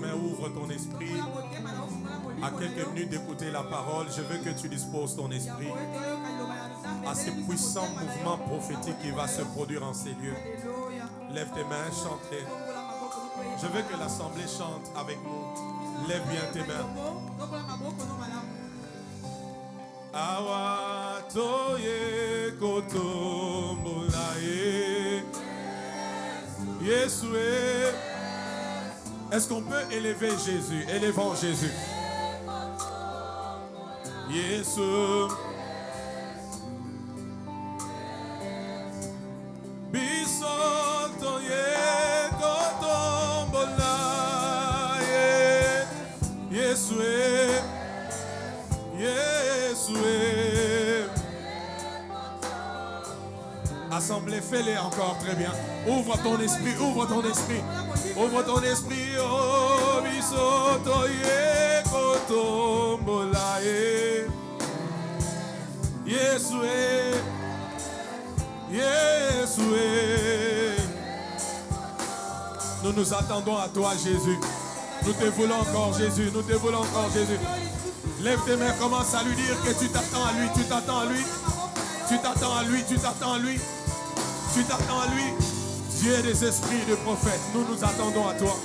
mains, ouvre ton esprit. À quelques minutes d'écouter la parole, je veux que tu disposes ton esprit à ce puissant mouvement prophétique qui va se produire en ces lieux. Lève tes mains, chante-les. Je veux que l'assemblée chante avec nous. Lève bien tes mains. Awa toye kotombolaye Yesoué. Est-ce qu'on peut élever Jésus? Élevons Jésus. Yesou. Bisoto ye kotombolaye Yesoué. Yesoué. Assemblée, fais-les encore très bien. Ouvre ton esprit, ouvre ton esprit. Ouvre ton esprit. Oh, bisoto ye kotombolaye Yesoué. Yesoué. Nous nous attendons à toi, Jésus. Nous te voulons encore, Jésus. Nous te voulons encore, Jésus. Lève tes mains, commence à lui dire que tu t'attends à lui, tu t'attends à lui. Tu t'attends à lui, tu t'attends à lui. Tu t'attends à lui. Dieu des esprits de prophètes, nous nous attendons à toi.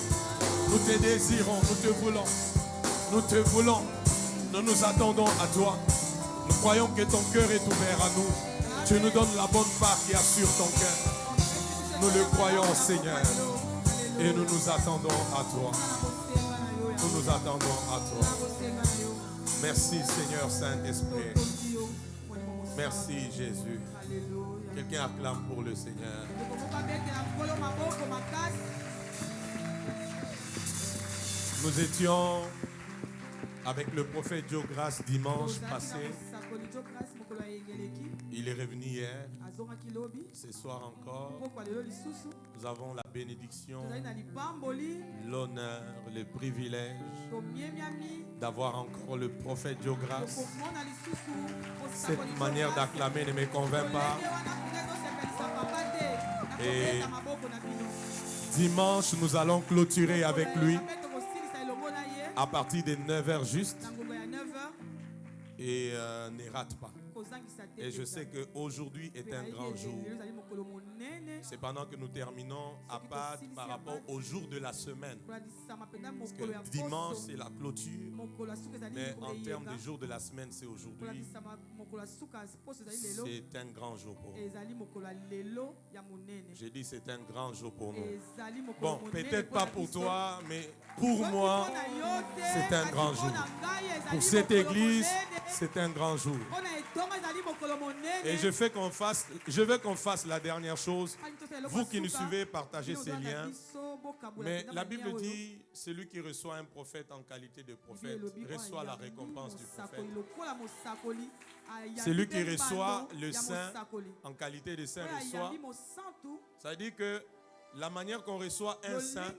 Nous te désirons, nous te voulons. Nous te voulons. Nous nous attendons à toi. Nous croyons que ton cœur est ouvert à nous. Tu nous donnes la bonne part qui assure ton cœur. Nous le croyons, Seigneur. Et nous nous attendons à toi. Nous nous attendons à toi. Merci, Seigneur Saint-Esprit. Merci, Jésus. Quelqu'un acclame pour le Seigneur. Nous étions avec le prophète Joe Grace dimanche passé. Il est revenu hier. Ce soir encore, nous avons la bénédiction, l'honneur, le privilège d'avoir encore le prophète Joe Grace. Cette manière d'acclamer ne me convainc pas. Et dimanche, nous allons clôturer avec lui à partir de 9h juste. Et ne rate pas. Et je sais qu'aujourd'hui est un grand jour. C'est pendant que nous terminons à part par rapport au jour de la semaine. Parce que dimanche, c'est la clôture. Mais en termes de jour de la semaine, c'est aujourd'hui. C'est un grand jour pour nous. J'ai dit c'est un grand jour pour nous. Bon, peut-être pas pour toi, mais pour moi, c'est un grand jour. Pour cette église, c'est un grand jour. Et je veux qu'on fasse la dernière chose. Vous qui nous suivez, partagez ces liens. Mais la Bible dit, celui qui reçoit un prophète en qualité de prophète reçoit la récompense du prophète. Celui qui reçoit le saint en qualité de saint reçoit. Ça veut dire que la manière qu'on reçoit un saint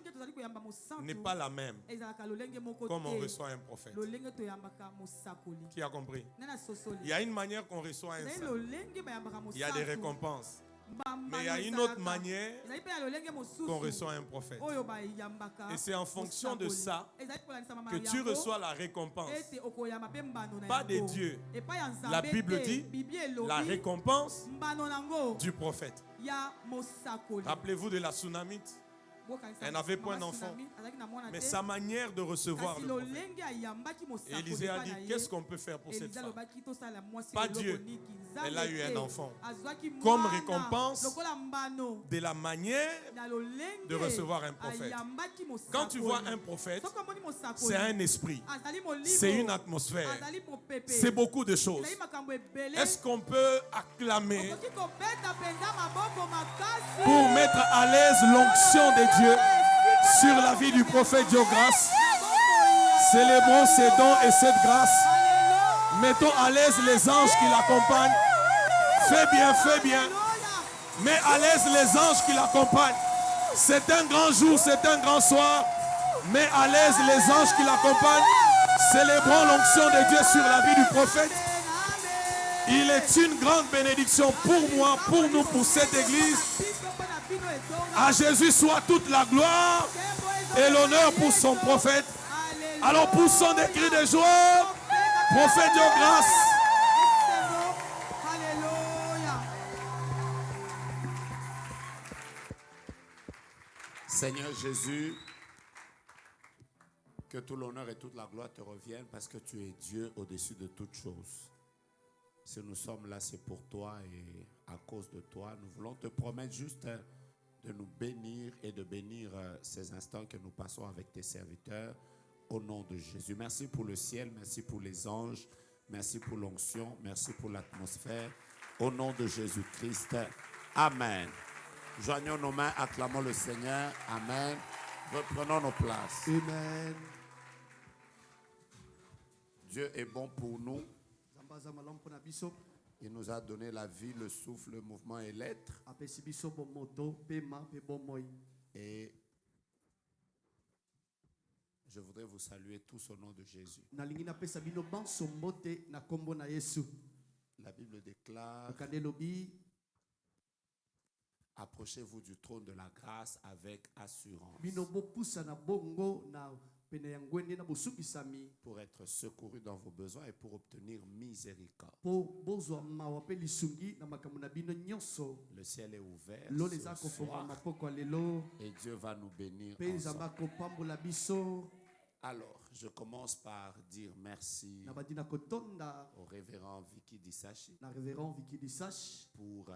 n'est pas la même comme on reçoit un prophète. Qui a compris? Il y a une manière qu'on reçoit un saint. Il y a des récompenses. Mais il y a une autre manière qu'on reçoit un prophète. Et c'est en fonction de ça que tu reçois la récompense. Pas des dieux. La Bible dit la récompense du prophète. Rappelez-vous de la Sunamite. Elle n'avait point d'enfant. Mais sa manière de recevoir le prophète. Élisée a dit, qu'est-ce qu'on peut faire pour cette femme? Pas Dieu. Elle a eu un enfant. Comme récompense de la manière de recevoir un prophète. Quand tu vois un prophète, c'est un esprit. C'est une atmosphère. C'est beaucoup de choses. Est-ce qu'on peut acclamer pour mettre à l'aise l'onction de Dieu sur la vie du prophète Joe Grace? Célébrons ces dons et cette grâce. Mettons à l'aise les anges qui l'accompagnent. Fais bien, fais bien. Mets à l'aise les anges qui l'accompagnent. C'est un grand jour, c'est un grand soir. Mets à l'aise les anges qui l'accompagnent. Célébrons l'onction de Dieu sur la vie du prophète. Il est une grande bénédiction pour moi, pour nous, pour cette église. À Jésus soit toute la gloire et l'honneur pour son prophète. Alors poussons des cris de joie. Prophète Dieu grâce. Seigneur Jésus, que tout l'honneur et toute la gloire te reviennent parce que tu es Dieu au-dessus de toutes choses. Si nous sommes là, c'est pour toi et à cause de toi. Nous voulons te promettre juste de nous bénir et de bénir ces instants que nous passons avec tes serviteurs au nom de Jésus. Merci pour le ciel, merci pour les anges, merci pour l'onction, merci pour l'atmosphère. Au nom de Jésus-Christ, Amen. Joignons nos mains, acclamons le Seigneur. Amen. Reprenons nos places. Amen. Dieu est bon pour nous. Il nous a donné la vie, le souffle, le mouvement et l'être. Et je voudrais vous saluer tous au nom de Jésus. La Bible déclare: approchez-vous du trône de la grâce avec assurance pour être secouru dans vos besoins et pour obtenir miséricorde. Le ciel est ouvert ce soir et Dieu va nous bénir ensemble. Alors, je commence par dire merci au révérend Vicky Disachi pour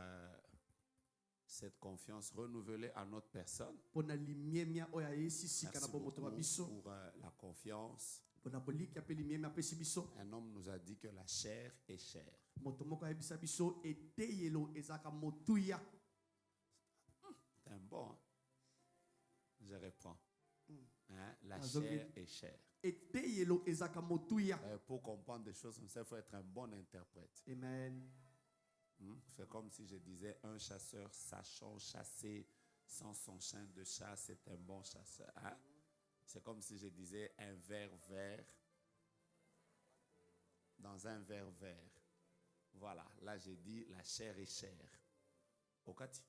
cette confiance renouvelée à notre personne. Merci beaucoup pour la confiance. Un homme nous a dit que la chair est chère. C'est un bon. Hein? Je reprends. Hein? La chair est chère. Pour comprendre des choses comme ça, il faut être un bon interprète. Amen. C'est comme si je disais un chasseur sachant chasser sans son chien de chasse, c'est un bon chasseur. Hein? C'est comme si je disais un verre vert dans un verre vert. Voilà, là j'ai dit la chair est chère. Okati.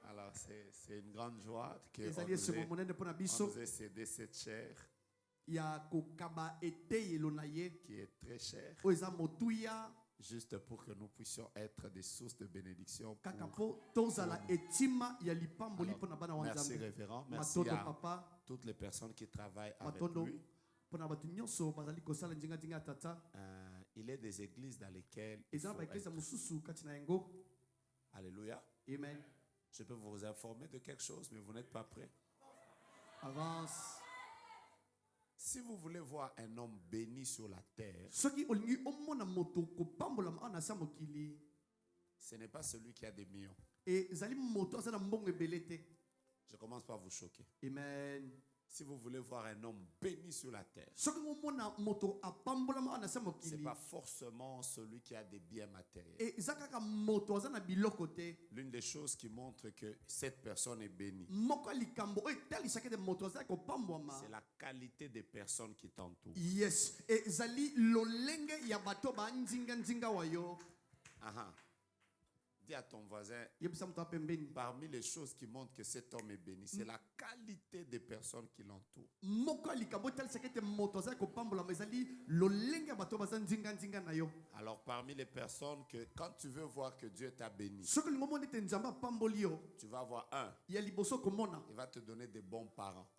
Alors c'est une grande joie qu'on nous ait cédé cette chair qui est très chère, juste pour que nous puissions être des sources de bénédiction pour merci révérend, merci à toutes les personnes qui travaillent avec lui. Il est des églises dans lesquelles il faut être. Alléluia. Amen. Je peux vous informer de quelque chose, mais vous n'êtes pas prêts. Avance. Si vous voulez voir un homme béni sur la terre, ce n'est pas celui qui a des millions. Je commence par vous choquer. Amen. Si vous voulez voir un homme béni sur la terre, ce n'est pas forcément celui qui a des biens matériels. L'une des choses qui montre que cette personne est bénie, c'est la qualité des personnes qui t'entourent. Yes. Dis à ton voisin, parmi les choses qui montrent que cet homme est béni, c'est la qualité des personnes qui l'entourent. Alors parmi les personnes que quand tu veux voir que Dieu t'a béni, tu vas avoir un, il va te donner des bons parents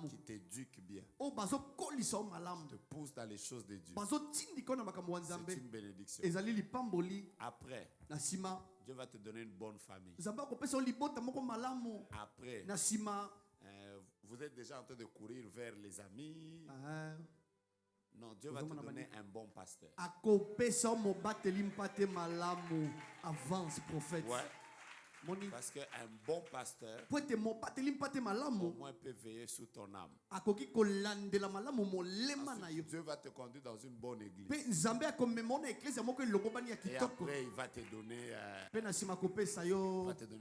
qui t'éduquent bien, te poussent dans les choses de Dieu. C'est une bénédiction. Après, Dieu va te donner une bonne famille. Après, vous êtes déjà en train de courir vers les amis. Non, Dieu va te donner un bon pasteur. Avance, prophète. Ouais. Parce qu'un bon pasteur, au moins, peut veiller sur ton âme. Ensuite, Dieu va te conduire dans une bonne église. Et après, il va te donner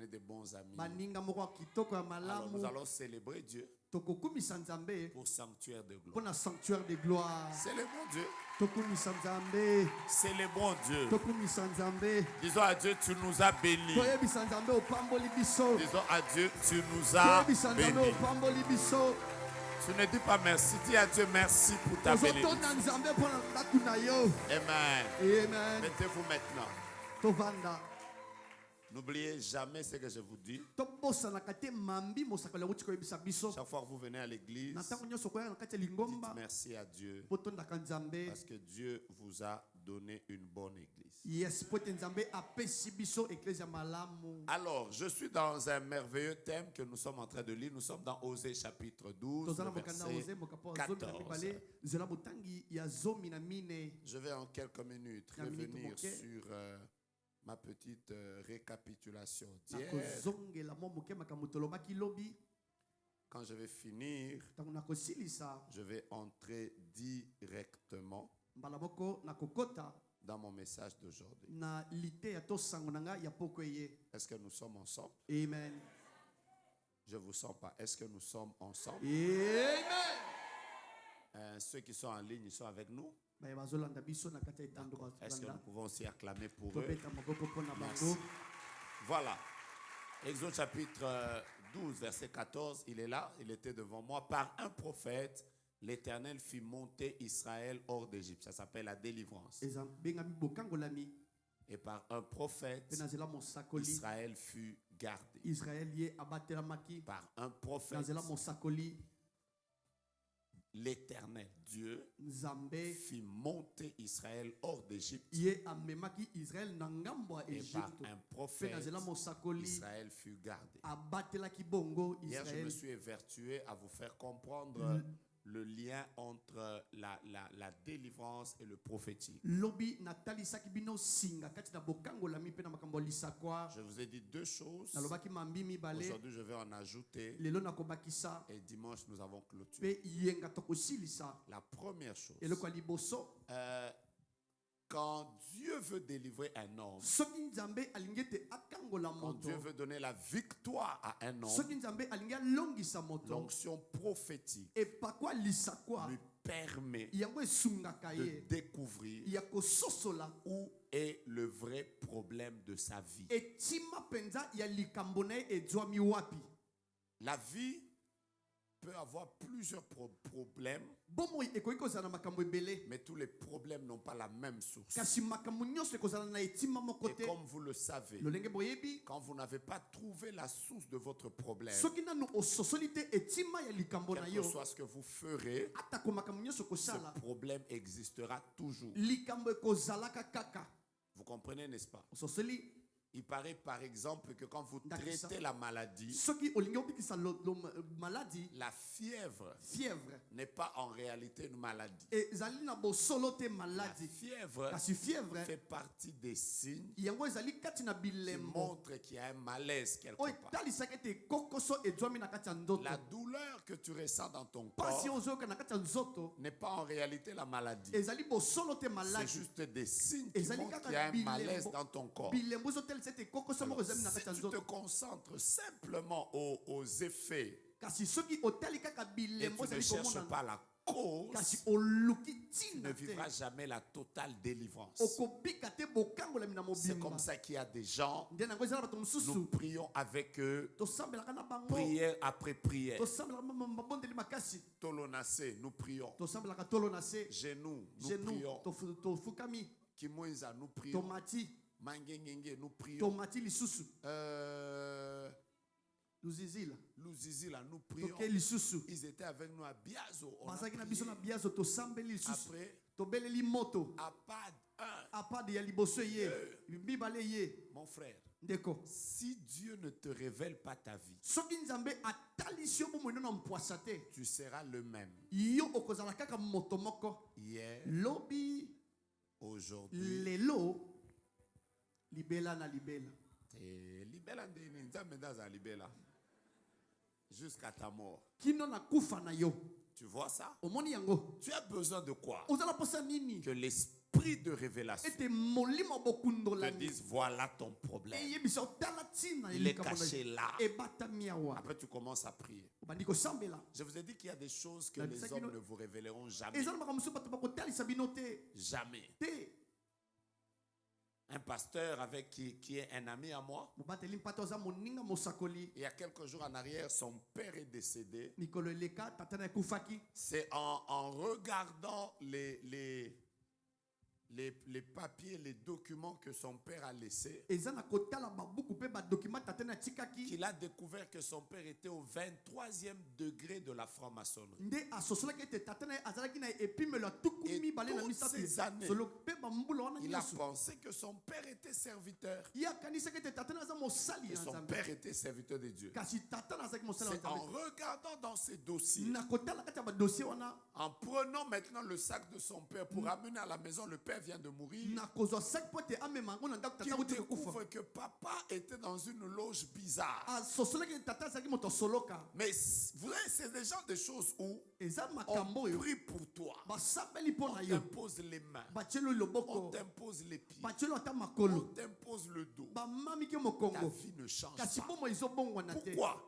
des bons amis. Alors, nous allons célébrer Dieu. pour sanctuaire de gloire. Pour un sanctuaire de gloire. C'est le bon Dieu. C'est le bon Dieu. Disons à Dieu, tu nous as bénis. Disons à Dieu, tu nous as bénis. Tu ne dis pas merci, dis à Dieu merci pour ta bénédiction. Amen. Mettez-vous maintenant. N'oubliez jamais ce que je vous dis. Chaque fois que vous venez à l'église, dites merci à Dieu parce que Dieu vous a donné une bonne église. Alors, je suis dans un merveilleux thème que nous sommes en train de lire. Nous sommes dans Osée chapitre 12, verset 14. Je vais en quelques minutes revenir sur ma petite récapitulation d'hier. Quand je vais finir, je vais entrer directement dans mon message d'aujourd'hui. Est-ce que nous sommes ensemble? Amen. Je ne vous sens pas. Est-ce que nous sommes ensemble? Amen. Ceux qui sont en ligne, ils sont avec nous? Est-ce que nous pouvons aussi acclamer pour eux? Merci. Voilà. Exode chapitre 12, verset 14, il est là, il était devant moi. Par un prophète, l'Éternel fit monter Israël hors d'Égypte. Ça s'appelle la délivrance. Et par un prophète, Israël fut gardé. Par un prophète, l'Éternel Dieu fit monter Israël hors d'Égypte. Et par un prophète, Israël fut gardé. Hier, je me suis évertué à vous faire comprendre le lien entre la délivrance et le prophétique. Je vous ai dit deux choses. Aujourd'hui, je vais en ajouter. Et dimanche, nous avons clôturé. La première chose, quand Dieu veut délivrer un homme, quand Dieu veut donner la victoire à un homme, l'onction prophétique lui permet de découvrir où est le vrai problème de sa vie. La vie peut avoir plusieurs problèmes, mais tous les problèmes n'ont pas la même source. Et comme vous le savez, quand vous n'avez pas trouvé la source de votre problème, quel que soit ce que vous ferez, ce problème existera toujours. Vous comprenez, n'est-ce pas? Il paraît par exemple que quand vous traitez la maladie, la fièvre n'est pas en réalité une maladie. La fièvre fait partie des signes qui montrent qu'il y a un malaise quelque part. La douleur que tu ressens dans ton corps n'est pas en réalité la maladie. C'est juste des signes qui montrent qu'il y a un malaise dans ton corps. Alors, si tu te concentres simplement aux effets et tu ne cherches pas la cause, tu ne vivras jamais la totale délivrance. C'est comme ça qu'il y a des gens, nous prions avec eux, prière après prière. Tolonacé, nous prions. Genoux, nous prions. Kimouinza, nous prions. Mangengenge, nous prions. Luzizila, nous prions. Ils étaient avec nous à Biazo. Après, Apad 1, 2. Mon frère, si Dieu ne te révèle pas ta vie, tu seras le même. Hier, aujourd'hui, libela na libela. Libela ndeni nzambe ndaza libela jusqu'à ta mort. Kino na kufa na yo. Tu vois ça? Tu as besoin de quoi? Que l'esprit l'esprit de révélation te dise voilà ton problème. Il est caché là. Après tu commences à prier. Je vous ai dit qu'il y a des choses que les hommes ne vous révéleront jamais. Jamais. Un pasteur avec qui est un ami à moi, il y a quelques jours en arrière, son père est décédé. C'est en regardant les papiers, les documents que son père a laissés, qu'il a découvert que son père était au 23e degré de la franc-maçonnerie. Et toutes ces années, il a pensé que son père était serviteur. Et son père était serviteur de Dieu. C'est en regardant dans ses dossiers, en prenant maintenant le sac de son père pour amener à la maison, le père vient de mourir, qu'il découvre que papa était dans une loge bizarre. Mais vous savez, c'est des genres de choses où on prie pour toi, on t'impose les mains, on t'impose les pieds, on t'impose le dos. Ta vie ne change pas. Pourquoi?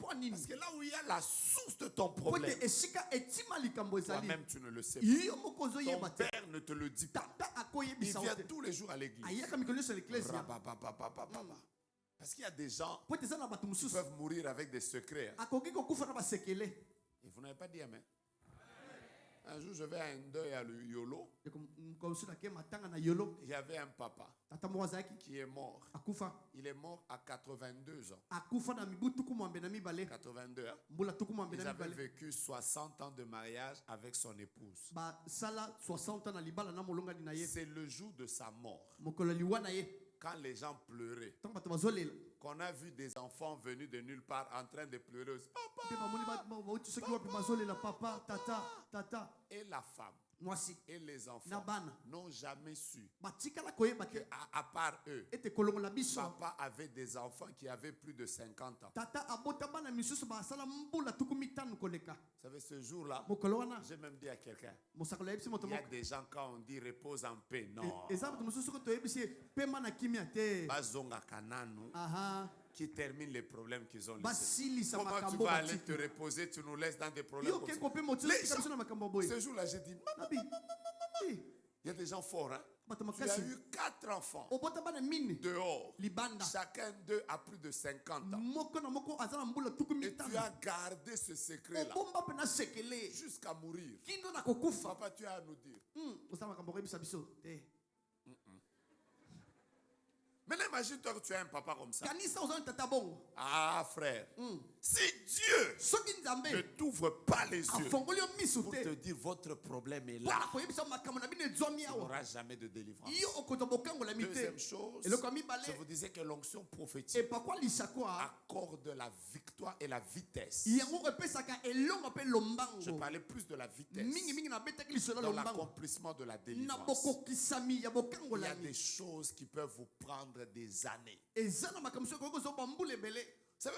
Parce que là où il y a la source de ton problème, toi-même tu ne le sais pas. Ton père ne te le dit pas. Il vient tous les jours à l'église. Parce qu'il y a des gens qui peuvent mourir avec des secrets. Et vous n'avez pas dit amen. Un jour, je vais à un deuil à Yolo. Il y avait un papa qui est mort. Il est mort à 82 ans. 82 ans. Ils avaient vécu 60 ans de mariage avec son épouse. C'est le jour de sa mort. Quand les gens pleuraient, qu'on a vu des enfants venus de nulle part en train de pleurer. Papa, et la femme et les enfants n'ont jamais su qu'à part eux, papa avait des enfants qui avaient plus de 50 ans. Vous savez, ce jour-là, j'ai même dit à quelqu'un, il y a des gens quand on dit repose en paix, non. Bazonga Kananu, qui termine les problèmes qu'ils ont laissés. Comment tu vas aller te reposer, tu nous laisses dans des problèmes comme ça. Ce jour-là, j'ai dit, il y a des gens forts, hein? Tu as eu 4 enfants dehors. Chacun d'eux a plus de 50 ans. Et tu as gardé ce secret-là jusqu'à mourir. Papa, tu as à nous dire. Maintenant, imagine-toi que tu as un papa comme ça. Ah, frère. Si Dieu ne t'ouvre pas les yeux pour te dire votre problème est là, tu n'auras jamais de délivrance. Deuxième chose, je vous disais que l'onction prophétique accorde la victoire et la vitesse. Je parlais plus de la vitesse dans l'accomplissement de la délivrance. Il y a des choses qui peuvent vous prendre des années. Vous savez,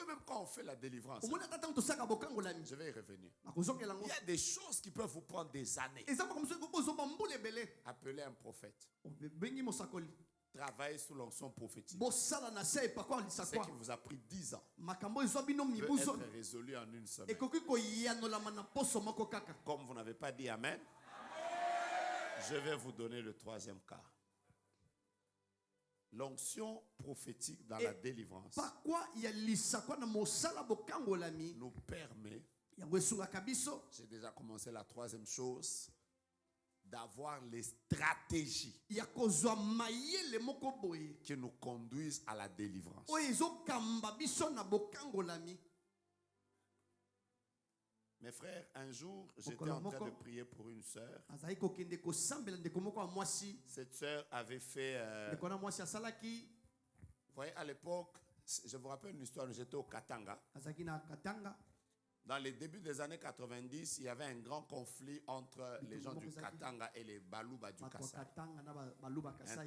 même quand on fait la délivrance, je vais y revenir. Il y a des choses qui peuvent vous prendre des années. Appelez un prophète. Travaillez sous l'onction prophétique. Ce qui vous a pris 10 ans peut être résolu en une semaine. Comme vous n'avez pas dit amen, je vais vous donner le troisième cas. L'onction prophétique dans la délivrance nous permet, j'ai déjà commencé la troisième chose, d'avoir les stratégies qui nous conduisent à la délivrance. Mes frères, un jour, j'étais en train de prier pour une sœur. Cette sœur avait fait... vous voyez, à l'époque, je vous rappelle une histoire, j'étais au Katanga. Dans les débuts des années 90, il y avait un grand conflit entre les gens du Katanga et les Baluba du Kassai. Un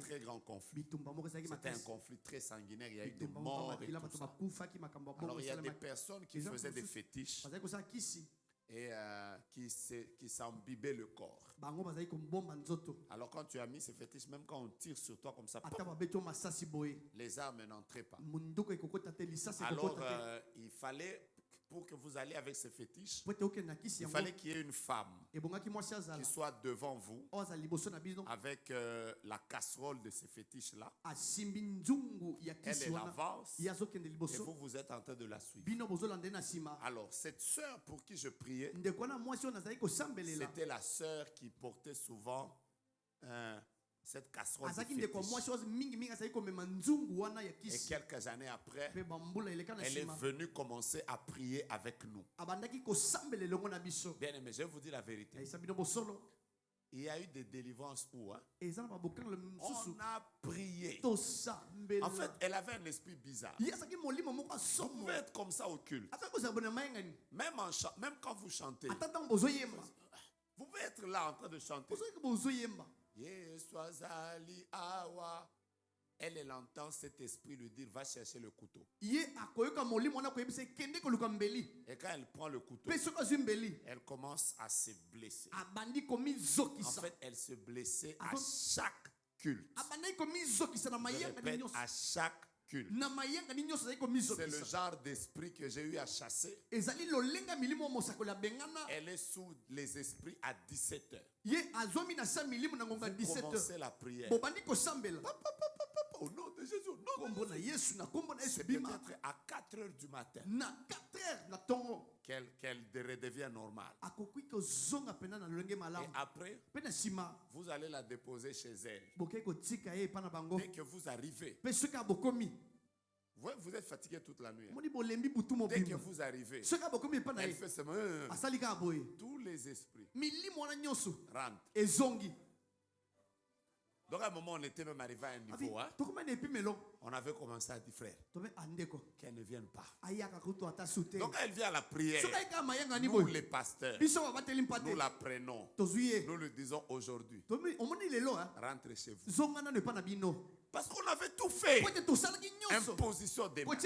très grand conflit. C'était un conflit très sanguinaire. Il y a eu des morts et tout ça. Alors il y a des personnes qui faisaient des fétiches. et qui s'embibait le corps. Alors quand tu as mis ces fétiches, même quand on tire sur toi comme ça, les armes n'entraient pas. Alors il fallait, pour que vous alliez avec ces fétiches, il fallait qu'il y ait une femme qui soit devant vous avec la casserole de ces fétiches-là. Elle avance et vous êtes en train de la suivre. Alors cette sœur pour qui je priais, c'était la sœur qui portait souvent cette casserole de fétiche. Et quelques années après, elle est venue commencer à prier avec nous. Bien aimé, je vais vous dire la vérité. Il y a eu des délivrances où on a prié. En fait, elle avait un esprit bizarre. Vous pouvez être comme ça au culte. Même quand vous chantez, vous pouvez être là en train de chanter. Elle entend cet esprit lui dire va chercher le couteau. Et quand elle prend le couteau, elle commence à se blesser. En fait, elle se blessait à chaque culte. Je répète, à chaque culte. C'est le genre d'esprit que j'ai eu à chasser. Elle est sous les esprits à 17h. Vous commencez la prière. Au nom de Jésus, c'est peut-être à 4h du matin qu'elle redevient normale. Et après, vous allez la déposer chez elle. Dès que vous arrivez, vous êtes fatigué toute la nuit. Dès que vous arrivez, elle fait seulement tous les esprits rentrent. Donc à un moment, on était même arrivé à un niveau. On avait commencé à dire, frère, qu'elle ne vienne pas. Donc elle vient à la prière. Nous, les pasteurs, nous la prenons. Nous lui disons aujourd'hui, rentrez chez vous. Parce qu'on avait tout fait. Imposition des mains,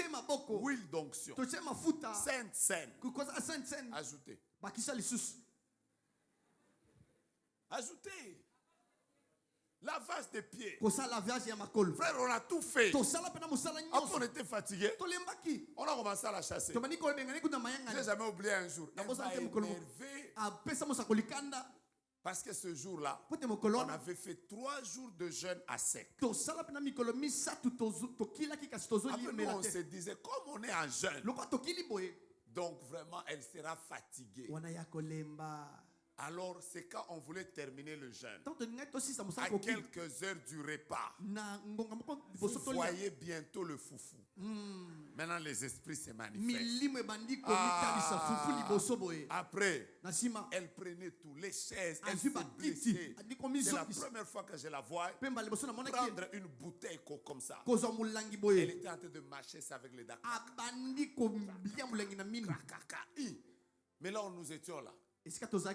huile d'onction, sainte scène. Ajoutez. Ajoutez. Lavage des pieds. Frère, on a tout fait. Après, on était fatigué. On a commencé à la chasser. Je n'ai jamais oublié un jour. Elle m'a énervé. Parce que ce jour-là, on avait fait 3 jours de jeûne à sec. Après, nous, on se disait, comme on est en jeûne, donc vraiment, elle sera fatiguée. Alors, c'est quand on voulait terminer le jeûne, à quelques heures du repas, vous voyez bientôt le foufou. Maintenant, les esprits se manifestent. Après, elle prenait tous les chaises, elle se blessait. C'est la première fois que je la vois prendre une bouteille comme ça. Elle était en train de marcher ça avec les d'accord. Mais là, nous étions là.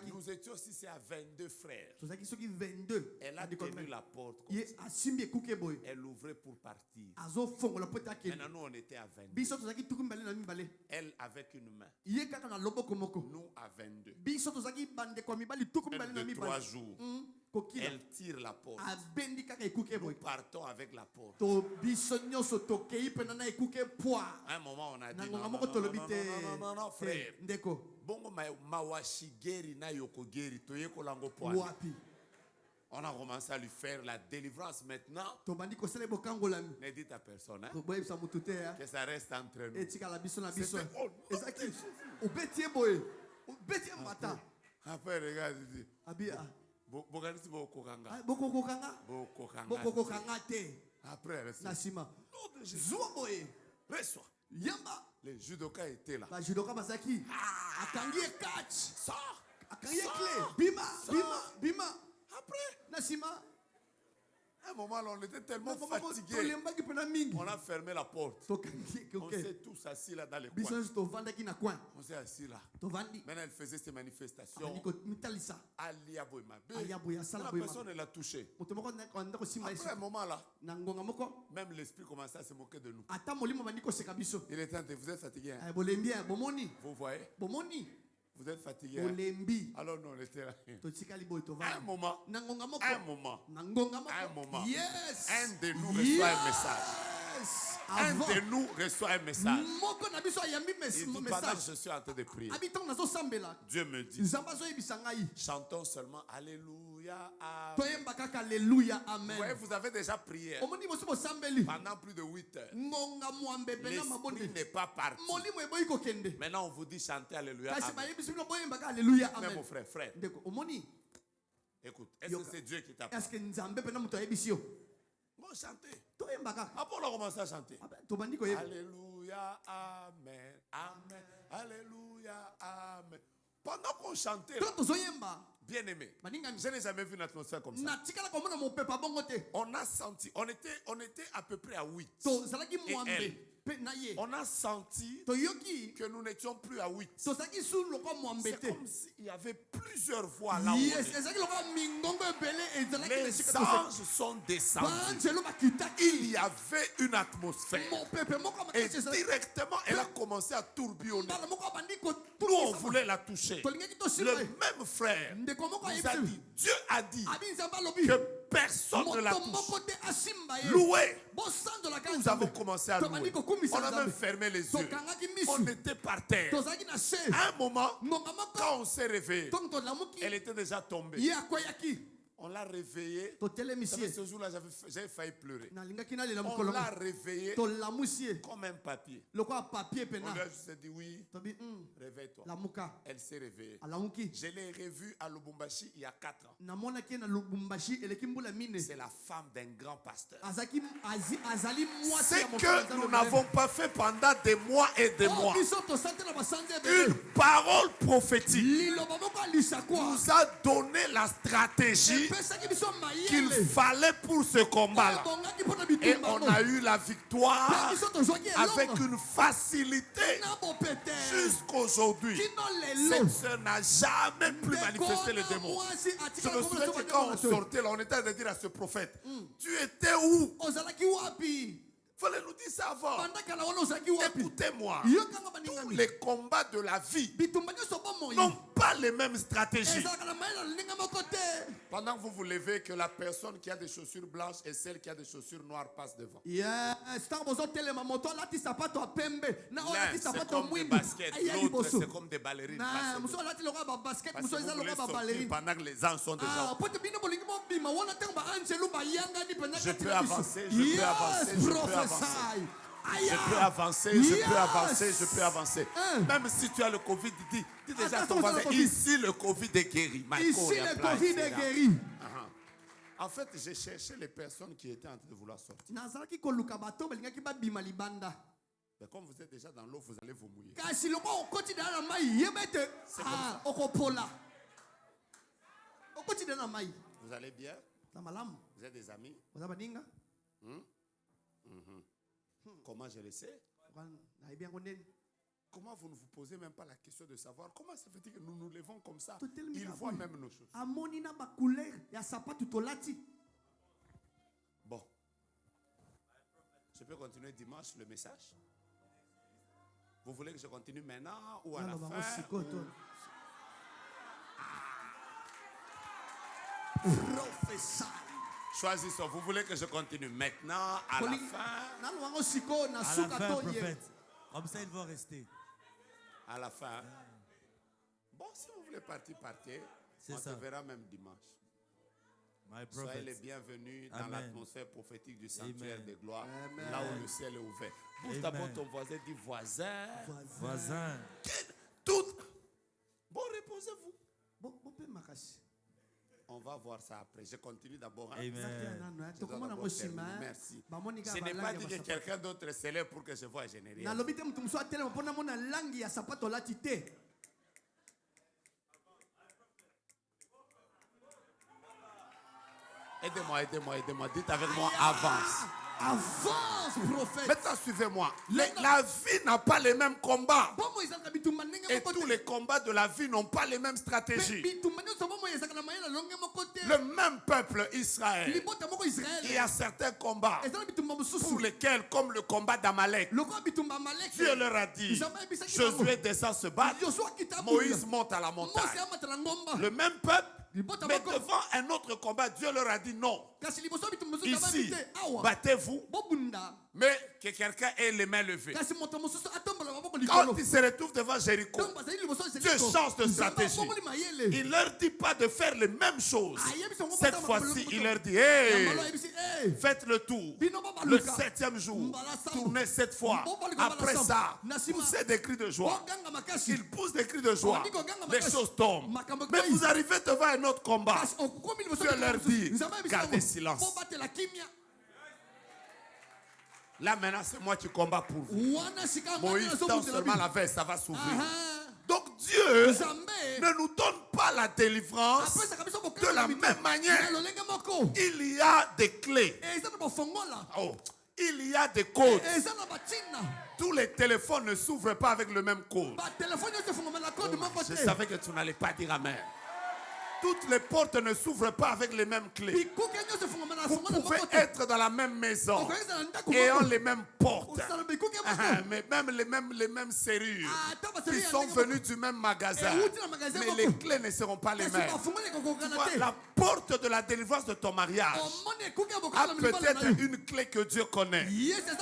Nous étions aussi, c'est à 22 frères. Elle a tenu la porte comme ça. Elle ouvrait pour partir. Maintenant, nous, on était à 22. Elle avec une main. Nous à 22. Même de 3 jours. Elle tire la porte. Nous partons avec la porte. À un moment, on a dit non, frère. On a commencé à lui faire la délivrance maintenant. Ne dites à personne que ça reste entre nous. Après, regarde, après, reçois. Les judokas étaient là. Sors. Après, à un moment là, on était tellement fatigués. On a fermé la porte. On s'est tous assis là dans les coins. On s'est assis là. Maintenant, elle faisait ses manifestations. La personne, elle a touché. Après un moment là, même l'esprit commençait à se moquer de nous. Il était en train de vous êtes fatigué. Vous voyez? Vous êtes fatigué. Alors non, restez là. Un moment. Yes. Un de nous reçoit un message. Un de nous reçoit un message. Il dit, pendant que je suis en train de prier, Dieu me dit, chantons seulement Alléluia, Amen. Vous voyez, vous avez déjà prié pendant plus de 8 heures. L'esprit n'est pas parti. Maintenant, on vous dit chanter Alléluia, Amen. Mais mon frère, écoute, est-ce que c'est Dieu qui t'a parlé? Bon, chantez. Après, on a commencé à chanter. Alléluia, Amen, Amen, Alléluia, Amen. Pendant qu'on chantait, bien aimé, je n'ai jamais vu une atmosphère comme ça. On a senti, on était à peu près à 8. Et elle, on a senti que nous n'étions plus à 8. C'est comme s'il y avait plusieurs voix là où on est. Les anges sont descendus. Il y avait une atmosphère. Et directement, elle a commencé à tourbillonner. Nous, on voulait la toucher. Le même frère nous a dit, Dieu a dit que personne ne la touche. Louer. Nous avons commencé à louer. On a même fermé les yeux. On était par terre. À un moment, quand on s'est réveillé, elle était déjà tombée. On l'a réveillée. Ce jour-là, j'avais failli pleurer. On l'a réveillée comme un papier. On lui a juste dit oui, réveille-toi. Elle s'est réveillée. Je l'ai revue à Lubumbashi il y a 4 ans. C'est la femme d'un grand pasteur. C'est que nous n'avons pas fait pendant des mois et des mois. Une parole prophétique nous a donné la stratégie qu'il fallait pour ce combat-là. Et on a eu la victoire avec une facilité jusqu'aujourd'hui. Cette sœur n'a jamais plus manifesté le démon. Je me souviens que quand on sortait là, on était à dire à ce prophète, tu étais où? Il fallait nous dire ça avant. Écoutez-moi. Tous les combats de la vie n'ont pas les mêmes stratégies. Pendant que vous vous levez, que la personne qui a des chaussures blanches et celle qui a des chaussures noires passe devant. L'un, c'est comme des baskets. L'autre, c'est comme des ballerines. Parce que vous voulez sortir pendant que les anges sont déjà. Je peux avancer, je peux avancer, je peux avancer. Je peux avancer, je peux avancer, je peux avancer. Même si tu as le Covid, dis déjà à ton voisin, ici le Covid est guéri. Ici le Covid est guéri. En fait, j'ai cherché les personnes qui étaient en train de vouloir sortir. Mais comme vous êtes déjà dans l'eau, vous allez vous mouiller. C'est comme ça. Vous allez bien? Vous êtes des amis? Comment je le sais? Comment vous ne vous posez même pas la question de savoir comment ça fait que nous nous levons comme ça? Ils voient même nos choses. Bon. Je peux continuer dimanche le message? Vous voulez que je continue maintenant ou à la fin? Choisissons. Vous voulez que je continue maintenant, à la fin? À la fin, prophète. Comme ça, ils vont rester. À la fin. Bon, si vous voulez partir, partez. On se verra même dimanche. Soyez les bienvenus dans l'atmosphère prophétique du sanctuaire de gloire, là où le ciel est ouvert. Bouge d'abord ton voisin, dis voisin. Voisin. Tout. Bon, reposez-vous. On va voir ça après. Je continue d'abord. Amen. Merci. Je n'ai pas dit que quelqu'un d'autre est célèbre pour que je voie générer. Aidez-moi. Dites avec moi, avance. Avance, prophète. Maintenant, suivez-moi. La vie n'a pas les mêmes combats. Et tous les combats de la vie n'ont pas les mêmes stratégies. Le même peuple Israël. Il y a certains combats pour lesquels, comme le combat d'Amalek, Dieu leur a dit, Josué descend se battre, Moïse monte à la montagne. Le même peuple, mais devant un autre combat, Dieu leur a dit non. Ici, battez-vous, mais que quelqu'un ait les mains levées. Quand ils se retrouvent devant Jéricho, Dieu change de stratégie. Il ne leur dit pas de faire les mêmes choses. Cette fois-ci, il leur dit, hey, faites le tour. Le 7e jour, tournez 7 fois. Après ça, poussez des cris de joie. Ils poussent des cris de joie. Les choses tombent. Mais vous arrivez devant un autre combat. Dieu leur dit, gardez silence. Là maintenant c'est moi qui combats pour vous. Moïse tend seulement la veste, ça va s'ouvrir. Donc Dieu ne nous donne pas la délivrance de la même manière. Il y a des clés. Oh, il y a des codes. Tous les téléphones ne s'ouvrent pas avec le même code. Je savais que tu n'allais pas dire amen. Toutes les portes ne s'ouvrent pas avec les mêmes clés. Vous pouvez être dans la même maison, ayant les mêmes portes, mais même les mêmes serrures, qui sont venues du même magasin, mais les clés ne seront pas les mêmes. La porte de la délivrance de ton mariage a peut-être une clé que Dieu connaît.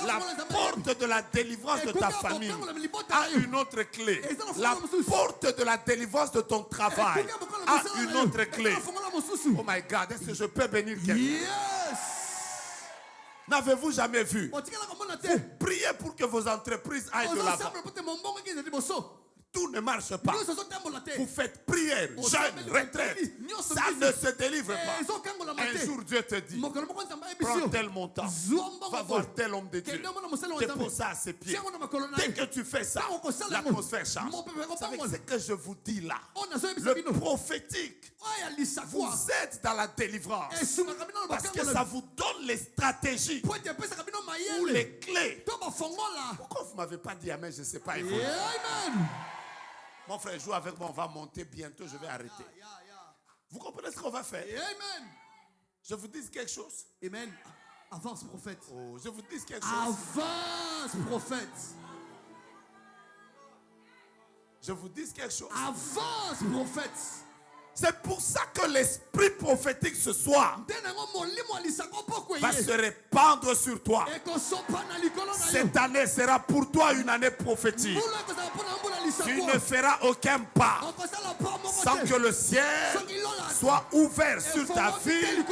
La porte de la délivrance de ta famille a une autre clé. La porte de la délivrance de ton travail a une autre clé. Oh my God, est-ce que je peux bénir quelqu'un? Yes. N'avez-vous jamais vu? Vous priez pour que vos entreprises aillent de l'avant. Tout ne marche pas. Vous faites prière, jeûne, retraite. Ça ne se délivre pas. Un jour, Dieu te dit, prends tel montant, va voir tel homme de Dieu, dépose ça à ses pieds. Dès que tu fais ça, l'atmosphère change. Vous savez ce que je vous dis là? Le prophétique vous aide dans la délivrance. Parce que ça vous donne les stratégies ou les clés. Pourquoi vous ne m'avez pas dit amen? Je ne sais pas. Mon frère joue avec moi, on va monter bientôt, je vais arrêter. Vous comprenez ce qu'on va faire? Amen. Je vous dis quelque chose. Amen. Avance, prophète. Oh, je vous dis quelque chose. Avance, prophète. Je vous dis quelque chose. Avance, prophète. C'est pour ça que l'esprit prophétique ce soir va se répandre sur toi. Cette année sera pour toi une année prophétique. Tu ne feras aucun pas sans que le ciel soit ouvert sur ta vie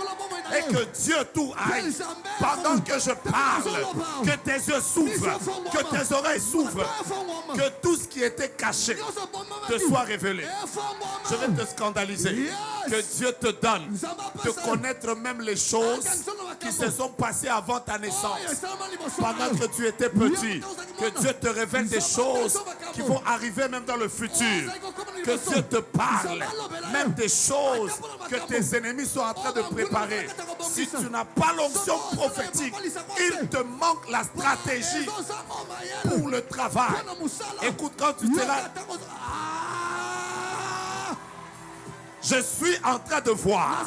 et que Dieu tout aille. Pendant que je parle, que tes yeux s'ouvrent, que tes oreilles s'ouvrent, que tout ce qui était caché te soit révélé. Je vais te scandaliser. Que Dieu te donne de connaître même les choses qui se sont passées avant ta naissance, pendant que tu étais petit. Que Dieu te révèle des choses qui vont arriver même dans le futur. Que Dieu te parle même des choses que tes ennemis sont en train de préparer. Si tu n'as pas l'onction prophétique, il te manque la stratégie pour le travail. Écoute, quand tu te là, je suis en train de voir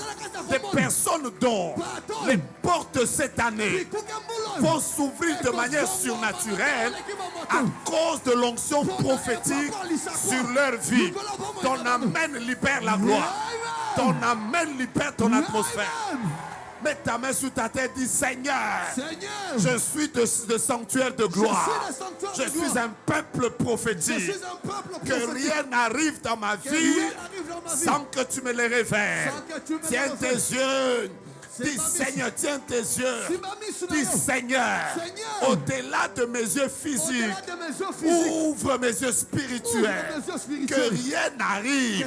des personnes dont les portes cette année vont s'ouvrir de manière surnaturelle à cause de l'onction prophétique sur leur vie. Ton amen libère la gloire. Ton amen libère ton atmosphère. Mets ta main sur ta tête, dis Seigneur, je suis de sanctuaire de gloire. Je suis un peuple prophétique. Que rien n'arrive dans ma vie sans que tu me les révèles. Tiens tes yeux. Dis Seigneur, tiens tes yeux. Dis Seigneur, au-delà de mes yeux physiques, ouvre mes yeux spirituels. Que rien n'arrive.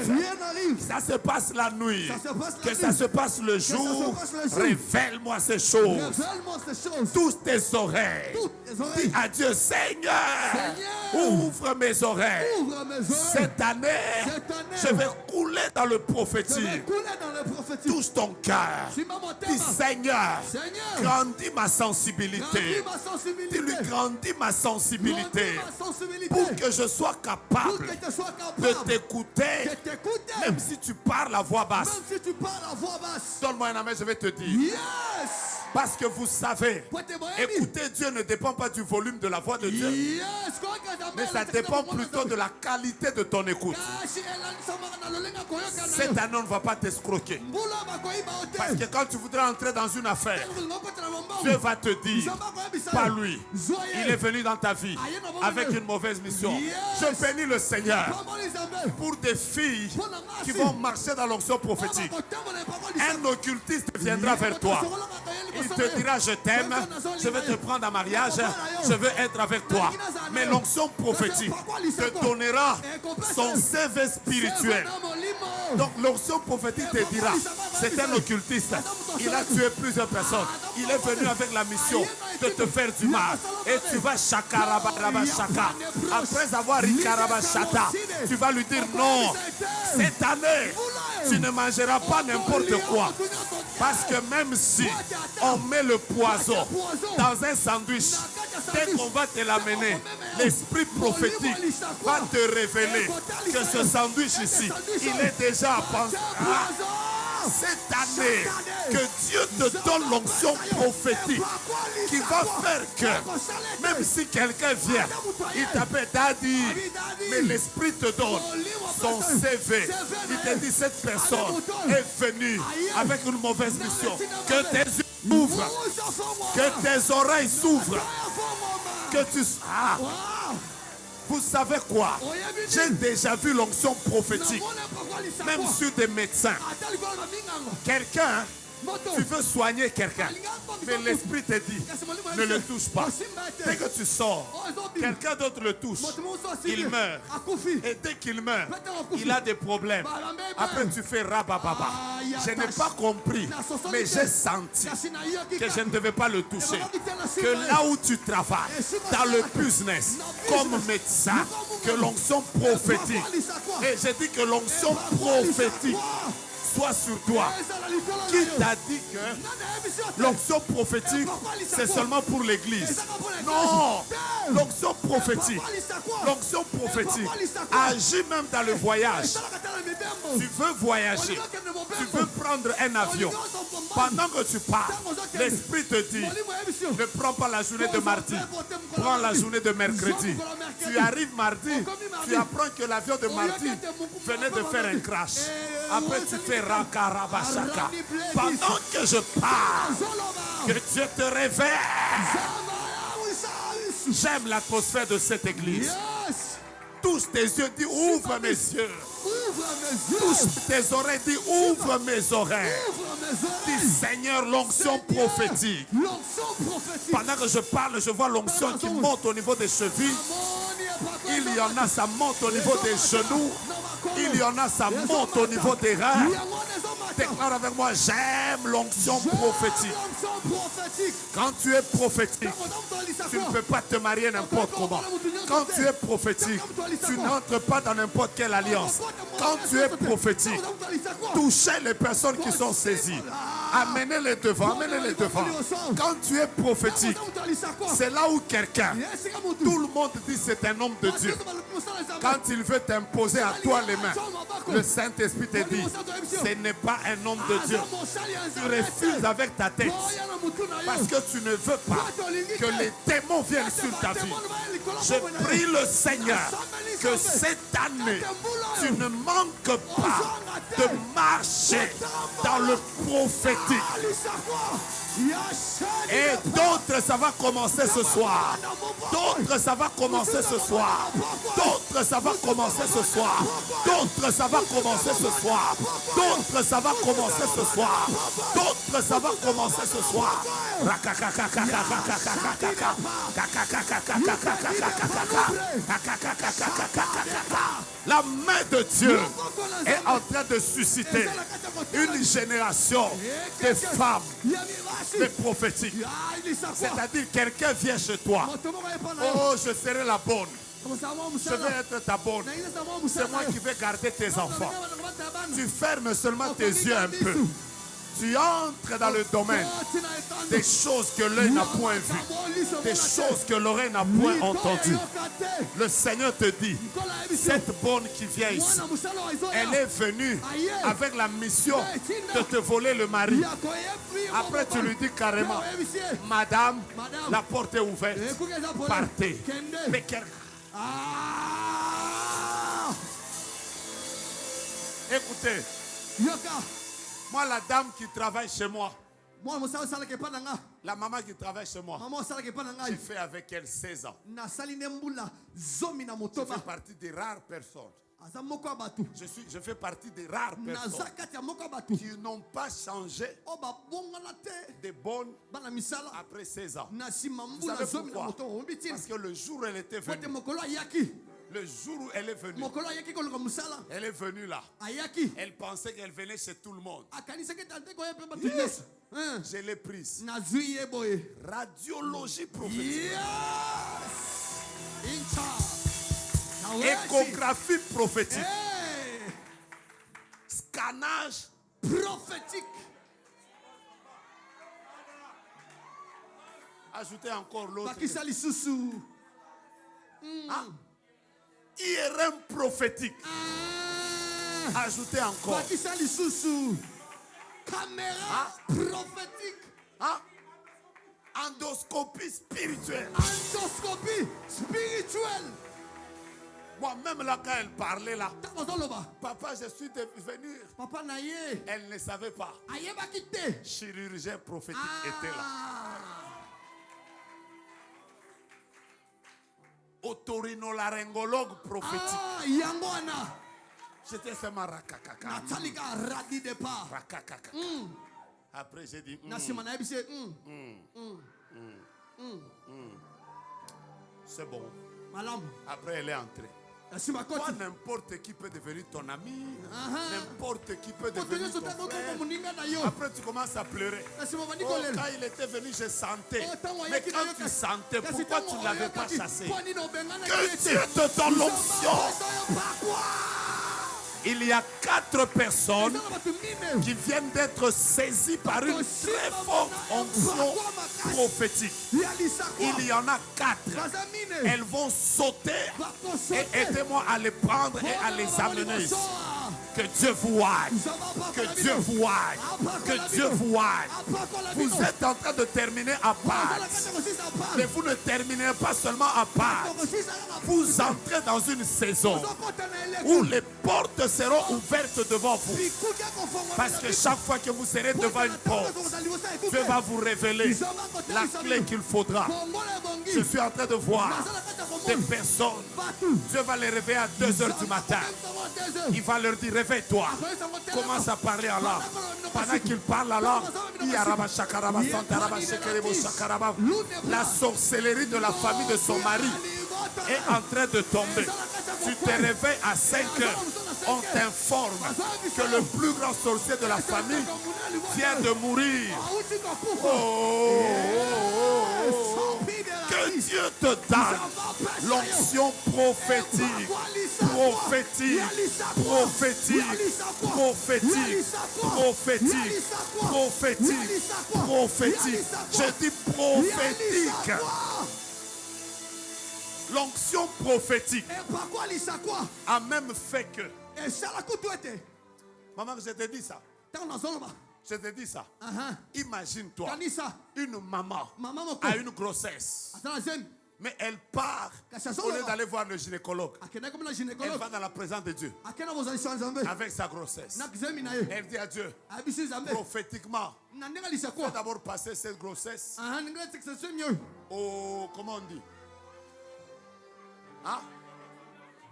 Ça se passe la nuit. Que ça se passe le jour. Révèle-moi ces choses. Touche tes oreilles. Dis à Dieu, Seigneur, ouvre mes oreilles. Cette année, je vais couler dans le prophétique. Touche ton cœur. Dis Seigneur, grandis ma sensibilité. Dis-lui, grandis ma sensibilité. Pour que je sois capable de t'écouter. Même si tu parles à voix basse. Donne-moi un amen, je vais te dire. Parce que vous savez, écouter Dieu ne dépend pas du volume de la voix de Dieu. Mais ça dépend plutôt de la qualité de ton écoute. Cette année, on ne va pas t'escroquer. Parce que quand tu voudras entrer dans une affaire, Dieu va te dire, pas lui. Il est venu dans ta vie avec une mauvaise mission. Je bénis le Seigneur pour des filles qui vont marcher dans l'onction prophétique. Un occultiste viendra vers toi. Il te dira, je t'aime, je vais te prendre en mariage, je veux être avec toi. Mais l'onction prophétique te donnera son CV spirituel. Donc l'onction prophétique te dira, c'est un occultiste. Il a tué plusieurs personnes. Il est venu avec la mission de te faire du mal. Et tu vas shaka. Après avoir rikaraba shata, tu vas lui dire non. Cette année, tu ne mangeras pas n'importe quoi. Parce que même si on met le poison dans un sandwich, dès qu'on va te l'amener, l'esprit prophétique va te révéler que ce sandwich ici, il est déjà pensé. Cette année, que Dieu te donne l'onction prophétique qui va faire que, même si quelqu'un vient, il t'appelle Daddy, mais l'Esprit te donne son CV. Il te dit, cette personne est venue avec une mauvaise mission. Que tes yeux s'ouvrent, que tes oreilles s'ouvrent, que tu... Vous savez quoi? J'ai déjà vu l'onction prophétique, même sur des médecins. Quelqu'un, tu veux soigner quelqu'un, mais l'esprit te dit, ne le touche pas. Dès que tu sors, quelqu'un d'autre le touche, il meurt. Et dès qu'il meurt, il a des problèmes. Après tu fais rabababa. Je n'ai pas compris, mais j'ai senti que je ne devais pas le toucher. Que là où tu travailles, dans le business, comme médecin, que l'onction prophétique, et j'ai dit que l'onction prophétique soit sur toi. Qui t'a dit que l'onction prophétique, c'est seulement pour l'église? Non! L'onction prophétique agit même dans le voyage. Tu veux voyager, tu veux prendre un avion. Pendant que tu pars, l'esprit te dit, ne prends pas la journée de mardi, prends la journée de mercredi. Tu arrives mardi, tu apprends que l'avion de mardi venait de faire un crash. Après tu fais rakarabashaka. Pendant que je parle, que Dieu te révèle. J'aime l'atmosphère de cette église. Touche tes yeux, dis ouvre mes yeux. Touche tes oreilles, dis ouvre mes oreilles. Dis Seigneur, l'onction prophétique. Pendant que je parle, je vois l'onction qui monte au niveau des chevilles. Il y en a, ça monte au niveau des genoux. Il y en a, ça monte au niveau des reins. Déclare avec moi, j'aime l'onction prophétique. Quand tu es prophétique, tu ne peux pas te marier n'importe comment. Quand tu es prophétique, tu n'entres pas dans n'importe quelle alliance. Quand tu es prophétique, touchez les personnes qui sont saisies. Amenez-les devant, amenez-les devant. Quand tu es prophétique, c'est là où quelqu'un, tout le monde dit c'est un homme de Dieu. Quand il veut t'imposer à toi les mains, le Saint-Esprit te dit, ce n'est pas un homme de Dieu. Tu refuses avec ta tête parce que tu ne veux pas que les démons viennent sur ta vie. Je prie le Seigneur que cette année, tu ne manques pas de marcher dans le prophétique. Et d'autres, ça va commencer ce soir. D'autres, ça va commencer ce soir. D'autres, ça va commencer ce soir. D'autres, ça va commencer ce soir. D'autres, ça va commencer ce soir. D'autres, ça va commencer ce soir. La main de Dieu est en train de susciter une génération de femmes, de prophétiques. C'est-à-dire quelqu'un vient chez toi. Oh, je serai la bonne. Je vais être ta bonne. C'est moi qui vais garder tes enfants. Tu fermes seulement tes yeux un peu. Tu entres dans le domaine des choses que l'œil n'a point vues, des choses que l'oreille n'a point entendues. Le Seigneur te dit, cette bonne qui vient ici, elle est venue avec la mission de te voler le mari. Après, tu lui dis carrément, Madame, la porte est ouverte, partez. Mais écoutez, moi, la dame qui travaille chez moi, la maman qui travaille chez moi, j'ai fait avec elle 16 ans. Je fais partie des rares personnes. Je fais partie des rares personnes qui n'ont pas changé de bonne après 16 ans. Vous savez pourquoi? Parce que le jour où elle était venue, le jour où elle est venue là, elle pensait qu'elle venait chez tout le monde. Yes. Je l'ai prise. Radiologie prophétique. Échographie prophétique. Scannage prophétique. Ajoutez encore l'autre. IRM prophétique. Ajoutez encore. Caméra prophétique. Endoscopie spirituelle. Endoscopie spirituelle. Moi-même là quand elle parlait là, papa je suis venu. Elle ne savait pas. Chirurgien prophétique était là. Otorhinolaryngologue prophétique. J'étais seulement rakakaka. Rakakaka. Après j'ai dit c'est bon. Après elle est entrée. Toi, n'importe qui peut devenir ton ami, n'importe qui peut devenir ton frère. Après, tu commences à pleurer. Quand il était venu, je sentais. Mais quand tu sentais, pourquoi tu ne l'avais pas chassé? Que Dieu te donne l'onction. Il y a 4 personnes qui viennent d'être saisies par une très forte onction prophétique. Il y en a 4. Elles vont sauter et aidez-moi à les prendre et à les amener ici. Que Dieu vous aide. Que Dieu vous aide. Que Dieu vous aide. Vous êtes en train de terminer à part. Mais vous ne terminez pas seulement à part. Vous entrez dans une saison où les portes seront ouvertes devant vous. Parce que chaque fois que vous serez devant une porte, Dieu va vous révéler la clé qu'il faudra. Je suis en train de voir des personnes. Dieu va les réveiller à 2h du matin. Il va leur dire, réveille-toi. Commence à parler en langue. Pendant qu'il parle en langue, la sorcellerie de la famille de son mari est en train de tomber. Tu te réveilles à 5h. On t'informe que le plus grand sorcier de la famille vient de mourir. Que Dieu te donne l'onction prophétique, prophétique, prophétique, prophétique, prophétique, prophétique, prophétique. Je dis prophétique. L'onction prophétique a même fait que... Maman, je te dis ça. Je te dis ça. Imagine-toi, une maman a une grossesse. Mais elle part, au lieu d'aller voir le gynécologue, elle va dans la présence de Dieu avec sa grossesse. Elle dit à Dieu, prophétiquement, fais d'abord passer cette grossesse au, comment on dit,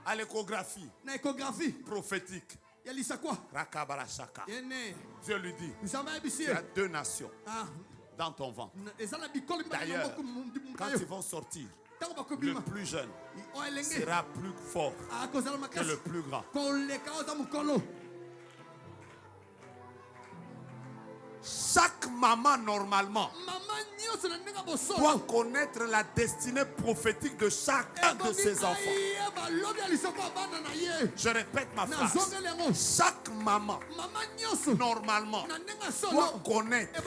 à l'échographie prophétique. Dieu lui dit, il y a 2 nations dans ton ventre. D'ailleurs, quand ils vont sortir, le plus jeune sera plus fort que le plus grand. Chaque maman, normalement, doit connaître la destinée prophétique de chacun de ses enfants. Je répète ma phrase. Chaque maman, normalement, doit connaître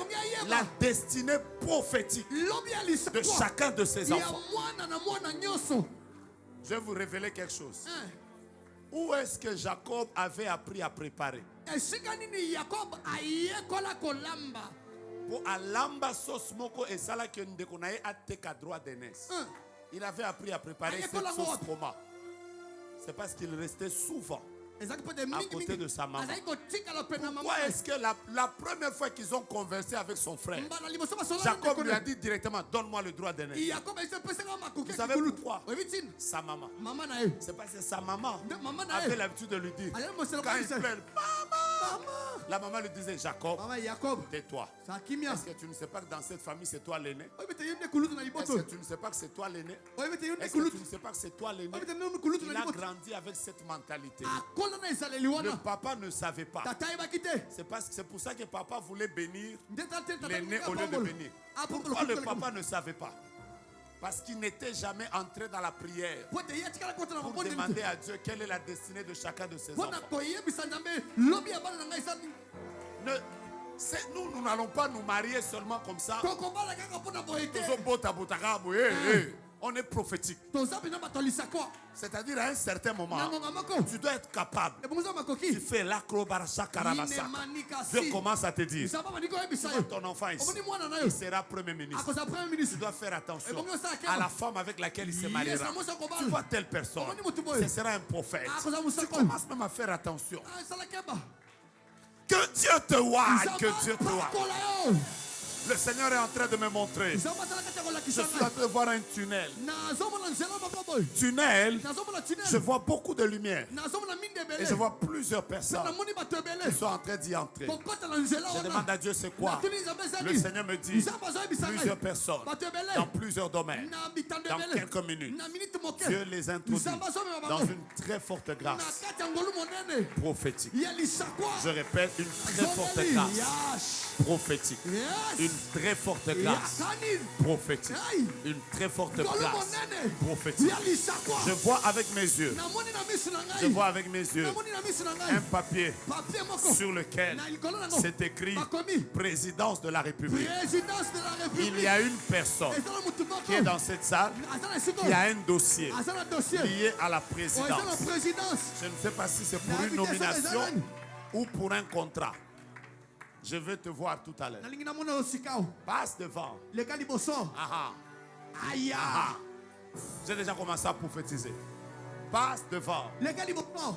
la destinée prophétique de chacun de ses enfants. Je vais vous révéler quelque chose. Où est-ce que Jacob avait appris à préparer? Pour alamba sauce moko et sala que nous déconnaît à teka droit d'aînesse. Il avait appris à préparer cette sauce coma. C'est parce qu'il restait souvent à côté de sa maman. Pourquoi est-ce que la première fois qu'ils ont conversé avec son frère, Jacob lui a dit directement, donne-moi le droit d'aînesse. Vous savez pourquoi? Sa maman. C'est parce que sa maman avait l'habitude de lui dire, quand il pleure, maman, la maman lui disait, Jacob, tais-toi. Est-ce que tu ne sais pas que dans cette famille, c'est toi l'aîné? Est-ce que tu ne sais pas que c'est toi l'aîné? Est-ce que tu ne sais pas que c'est toi l'aîné? Il a grandi avec cette mentalité. Le papa ne savait pas. C'est pour ça que papa voulait bénir l'aîné au lieu de bénir. Pourquoi le papa ne savait pas? Parce qu'il n'était jamais entré dans la prière pour demander à Dieu quelle est la destinée de chacun de ses enfants. Nous n'allons pas nous marier seulement comme ça. On est prophétique. C'est-à-dire à un certain moment, tu dois être capable. Tu fais l'acrobarcha karabassa. Dieu commence à te dire, ton enfant ici, il sera premier ministre. Tu dois faire attention à la femme avec laquelle il se mariera. Tu vois telle personne, ce sera un prophète. Tu commences même à faire attention. Que Dieu te voie, que Dieu te voie. Le Seigneur est en train de me montrer. Je suis en train de voir un tunnel. Tunnel, je vois beaucoup de lumière. Et je vois plusieurs personnes qui sont en train d'y entrer. Je demande à Dieu c'est quoi. Le Seigneur me dit plusieurs personnes dans plusieurs domaines. Dans quelques minutes, Dieu les introduit dans une très forte grâce prophétique. Je répète, une très forte grâce prophétique. Une très forte grâce prophétique. Une très forte grâce prophétique. Je vois avec mes yeux. Je vois avec mes yeux un papier sur lequel c'est écrit Présidence de la République. Il y a une personne qui est dans cette salle qui a un dossier lié à la présidence. Je ne sais pas si c'est pour une nomination ou pour un contrat. Je veux te voir tout à l'heure. Passe devant. J'ai déjà commencé à prophétiser. Passe devant.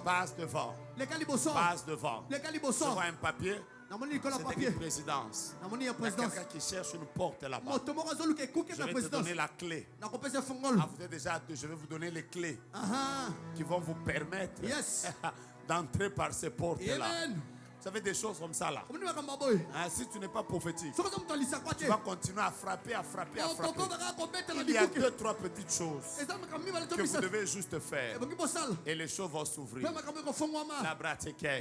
Passe devant. Passe devant. Je vois un papier. C'est écrit présidence. Il y a quelqu'un qui cherche une porte là-bas. Je vais te donner la clé. Vous êtes déjà deux. Je vais vous donner les clés qui vont vous permettre d'entrer par ces portes-là. Vous savez des choses comme ça là. Si tu n'es pas prophétique, tu vas continuer à frapper, à frapper, à frapper. Il y a 2-3 petites choses que vous devez juste faire. Et les choses vont s'ouvrir.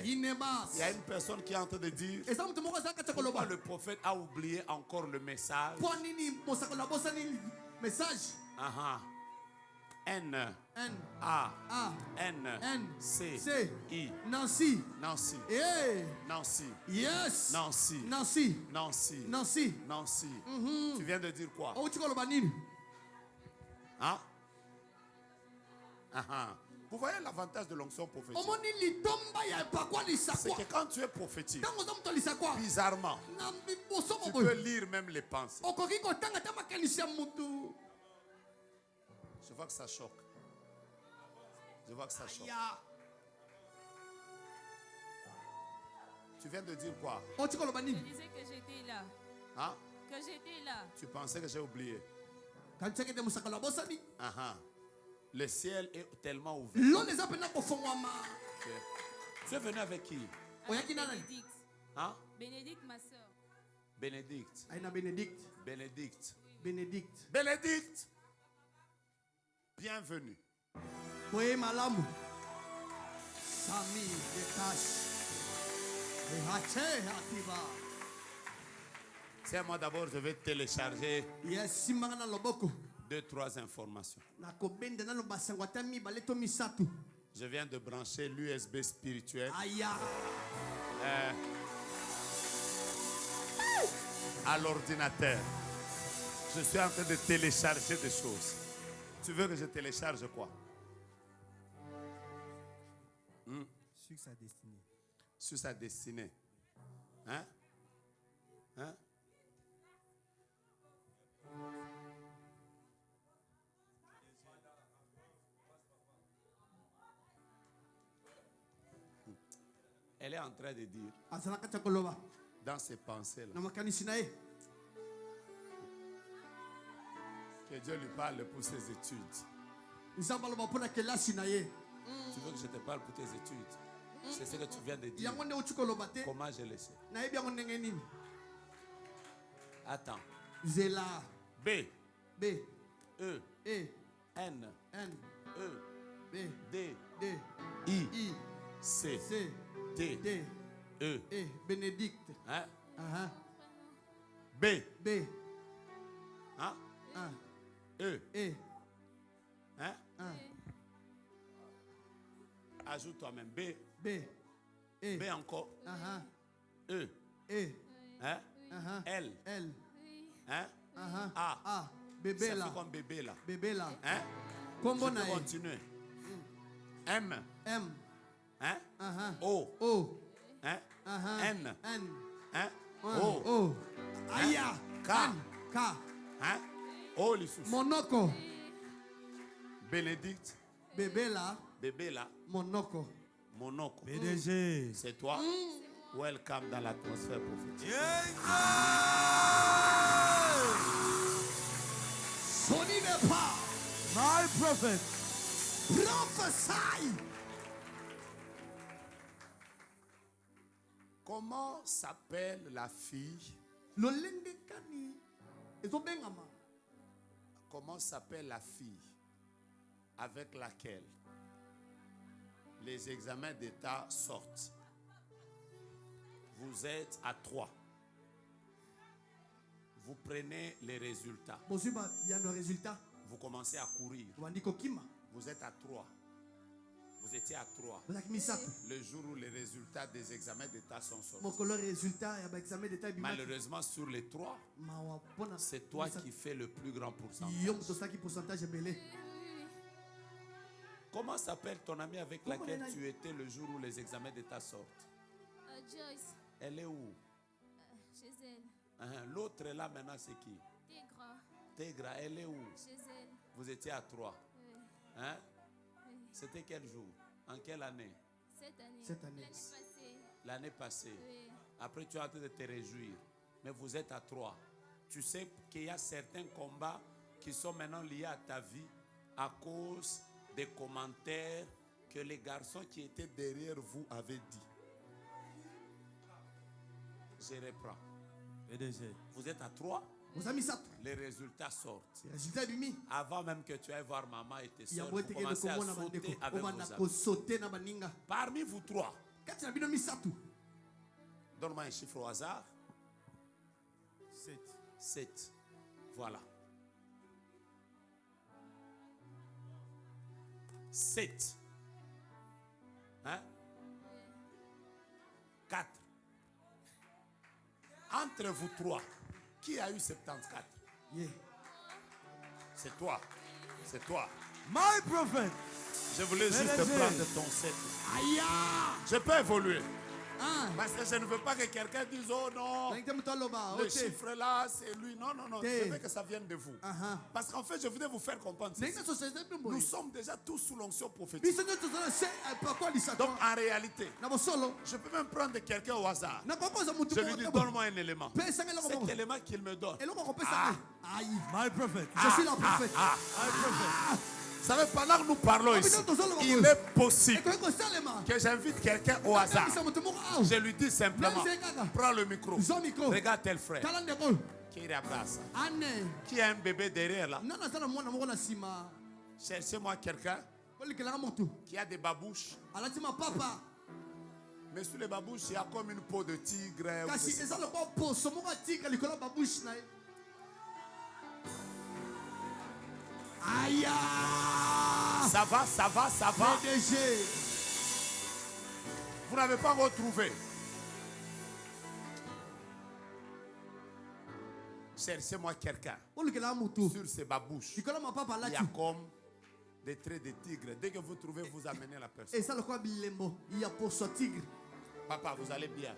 Il y a une personne qui est en train de dire pourquoi le prophète a oublié encore le message. N-A-N-C-I. Nancy. Nancy. Nancy. Yes. Nancy. Nancy. Nancy. Nancy. Nancy. Tu viens de dire quoi? Hein? Vous voyez l'avantage de l'onction prophétique? C'est que quand tu es prophétique, bizarrement, tu peux lire même les pensées. Je vois que ça choque. Je vois que ça choque. Tu viens de dire quoi? Je disais que j'étais là. Hein? Que j'étais là. Tu pensais que j'ai oublié? Le ciel est tellement ouvert. Okay. Tu es venu avec qui? Avec Bénédicte. Hein? Bénédicte, ma soeur. Bénédicte. Bénédicte. Bénédicte. Bienvenue. Oui, madame. Sami de Cash. Moi d'abord, je vais télécharger 2-3 informations. Je viens de brancher l'USB spirituel à l'ordinateur. Je suis en train de télécharger des choses. Tu veux que je télécharge quoi? Sur sa destinée. Sur sa destinée. Hein? Hein? Elle est en train de dire dans ses pensées là, que Dieu lui parle pour ses études. Tu veux que je te parle pour tes études? C'est ce que tu viens de dire. Comment je le sais? Attends. B. B. E. E. N. N. E. B. D. D. I. I. C. C. D. D. E. E. Bénédicte. Hein? B. B. Hein? E. E. Hein? Ajoute toi-même. B. B. E. B encore. E. E. Hein? L. L. Hein? A. A. Bébé Ça là. fait comme bébé là. Bébé là. Hein? Combo Je peux continuer. M. M. Hein? O. O. Hein? N. N. Hein? O. O. O. Aïe. K. K. Hein? O les sous. Monoko. Bénédicte. Bébé là. Bébé là. Monoko. Monoko. PDG. C'est toi. Welcome dans l'atmosphère prophétique. Sonne pas. My prophet. Prophesy. Comment s'appelle la fille? Comment s'appelle la fille avec laquelle les examens d'État sortent? Vous êtes à 3. Vous prenez les résultats. Il y a le résultat. Vous commencez à courir. Vous êtes à 3. Vous étiez à 3. Le jour où les résultats des examens d'État sont sortis. Malheureusement, sur les 3, c'est toi qui fais le plus grand pourcentage. Comment s'appelle ton amie avec laquelle tu étais le jour où les examens d'État sortent? Joyce. Elle est où? Chez elle. L'autre est là maintenant, c'est qui? Tigra. Tigra, elle est où? Chez elle. Vous étiez à 3. Oui. Hein? Oui. C'était quel jour? En quelle année? Cette année. Cette année. L'année passée. L'année passée. Oui. Après, tu es en train de te réjouir. Mais vous êtes à 3. Tu sais qu'il y a certains combats qui sont maintenant liés à ta vie à cause des commentaires que les garçons qui étaient derrière vous avaient dit. Je reprends. PDG. Vous êtes à 3. Les résultats sortent. Avant même que tu ailles voir maman et tes soeurs, vous commencez à sauter avec vos amis. Parmi vous 3, donne-moi un chiffre au hasard. 7. 7. Voilà. 7. Hein? 4. Entre vous 3, qui a eu 74? C'est toi. C'est toi. My prophet. Je voulais juste prendre ton 7. Aïe. Je peux évoluer. Parce que je ne veux pas que quelqu'un dise, oh non, le chiffre là, c'est lui. Non, non, non. Je veux que ça vienne de vous. Parce qu'en fait, je voudrais vous faire comprendre ceci. Nous sommes déjà tous sous l'onction prophétique. Donc, en réalité, je peux même prendre quelqu'un au hasard. Je lui dis, donne-moi un élément. Cet élément qu'il me donne. My prophet. Je suis la prophète. My prophet. Vous savez, pendant que nous parlons ici, il est possible que j'invite quelqu'un au hasard. Je lui dis simplement, prends le micro. Regarde tel frère. Qui a un bébé derrière là? Cherchez-moi quelqu'un qui a des babouches. Mais sur les babouches, il y a comme une peau de tigre. Kasi eza le bon poso mon tigre likolo babouche na. Aïe! Ça va. PDG. Vous n'avez pas retrouvé. Cherchez-moi quelqu'un. Sur ces babouches, il y a comme des traits de tigre. Dès que vous trouvez, vous amenez la personne. Papa, vous allez bien.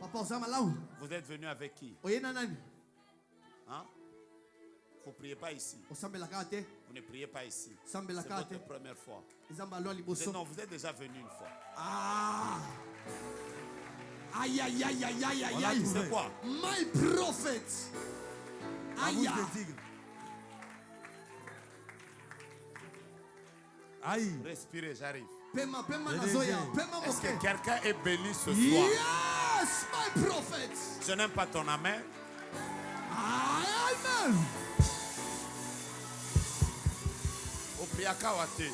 Vous êtes venu avec qui? Hein? Vous ne priez pas ici. Vous ne priez pas ici. C'est votre première fois. Non, vous êtes déjà venu une fois. Ah! Aïe, aïe, aïe, aïe, aïe, aïe, aïe. C'est quoi? My prophet. Aïe. Aïe. Respirez, j'arrive. Est-ce que quelqu'un est béni ce soir? Yes, my prophet. Je n'aime pas ton amen. Amen. Au priaka wate.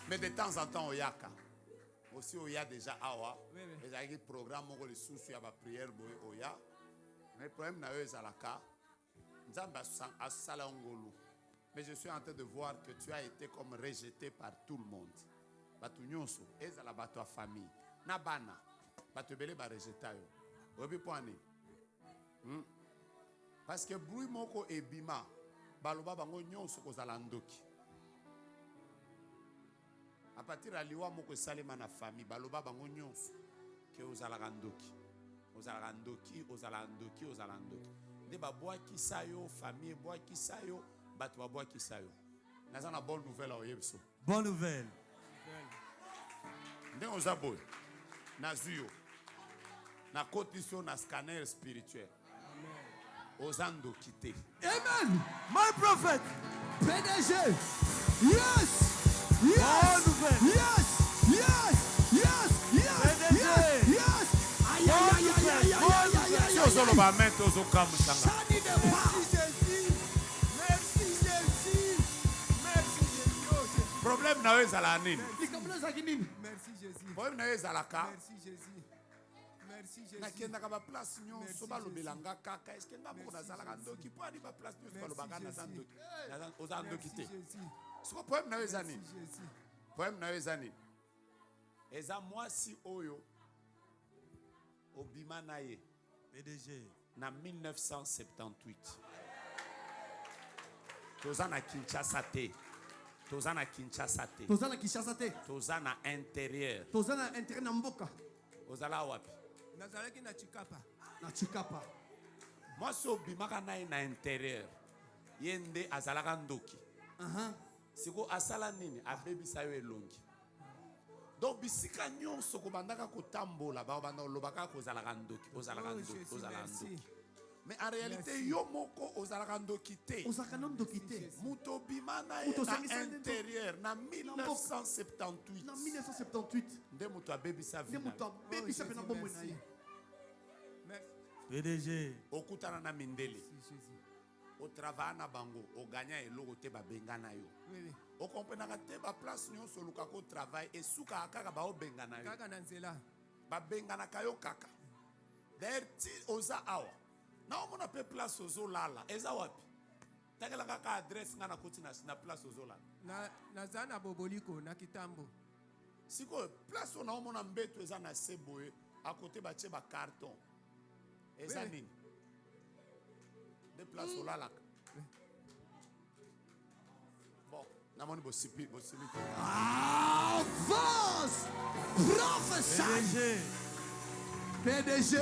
Mais de temps en temps au yaka. Aussi au ya déjà awa. Les agis programme au les sous sur la prière boy au ya. Mais le problème n'a eu zalaka. Mais je suis en train de voir que tu as été comme rejeté par tout le monde. Batu nyonso ezala batu a famille. Na bana batu belé ba rejeté yo. Obi poani. Parce que bruit moko ebima baloba bango nyonso kozala ndoki. À partir de liwa moko salema na famille baloba bango nyonso ke ozala ndoki. Ozala ndoki. De ba bois qui sayo famille bois qui sayo batu ba bois qui sayo. Naza na bonne nouvelle au yebso. Bonne nouvelle. Nde ozaboy na zuyo na cotisation na scanner spirituel. Ozando quitté. Amen. My prophet. PDG. Yes. Bonne nouvelle. Yes. Aïe, aïe, aïe, aïe, aïe, aïe. Problème na eux à la nine. Merci Jésus. Problème na eux à la ka. Merci Jésus. Merci Jésus. Na kenda ka ba place nyonso ba lobelanga kaka. Est-ce que ngabo na zala ka ndoki po ali ba place nyonso ba lobanga na zandoki. Na ozandoki te. C'est quoi problème na eux à nine? Problème na eux à nine. Eza moi si oyo obima na ye. PDG. Na 1978. Tozana Kinshasa te. Tozana Kinshasa te. Tozana intérieur. Tozana intérieur na mboka. Ozala wapi? Nazalaki na Chikapa. Moi so bimaka na na intérieur. Yende azalaka ndoki. Siko asala nini abebisa yo elongi. Donc bisika nyonso ko bandaka kotambola ba banda lobaka ko zalaka ndoki. Mais en réalité, yo moko ozalaka ndoki te. Muto bimana na intérieur na 1978. Na 1978. Nde muto abebisa vina. Pena bomo na ye. PDG. Okutana na mindele. Au travail na bango, o gagna eloko te ba bengana yo. O comprenaka te ba place nyonso luka ko travail et suka kaka ba o bengana yo. Kaka na nzela. Ba bengana kayo kaka. D'ailleurs ti oza awa. Na omona pe place ozo lala. Eza wapi? Takela kaka adresse ngana koti na place ozo lala. Na zana boboliko na kitambo. Siko place ona omona mbeto eza na seboye à côté ba tie ba carton. Eza nini? De place au lala. Bon, na moni bosipi. Avance! Prophesy! PDG.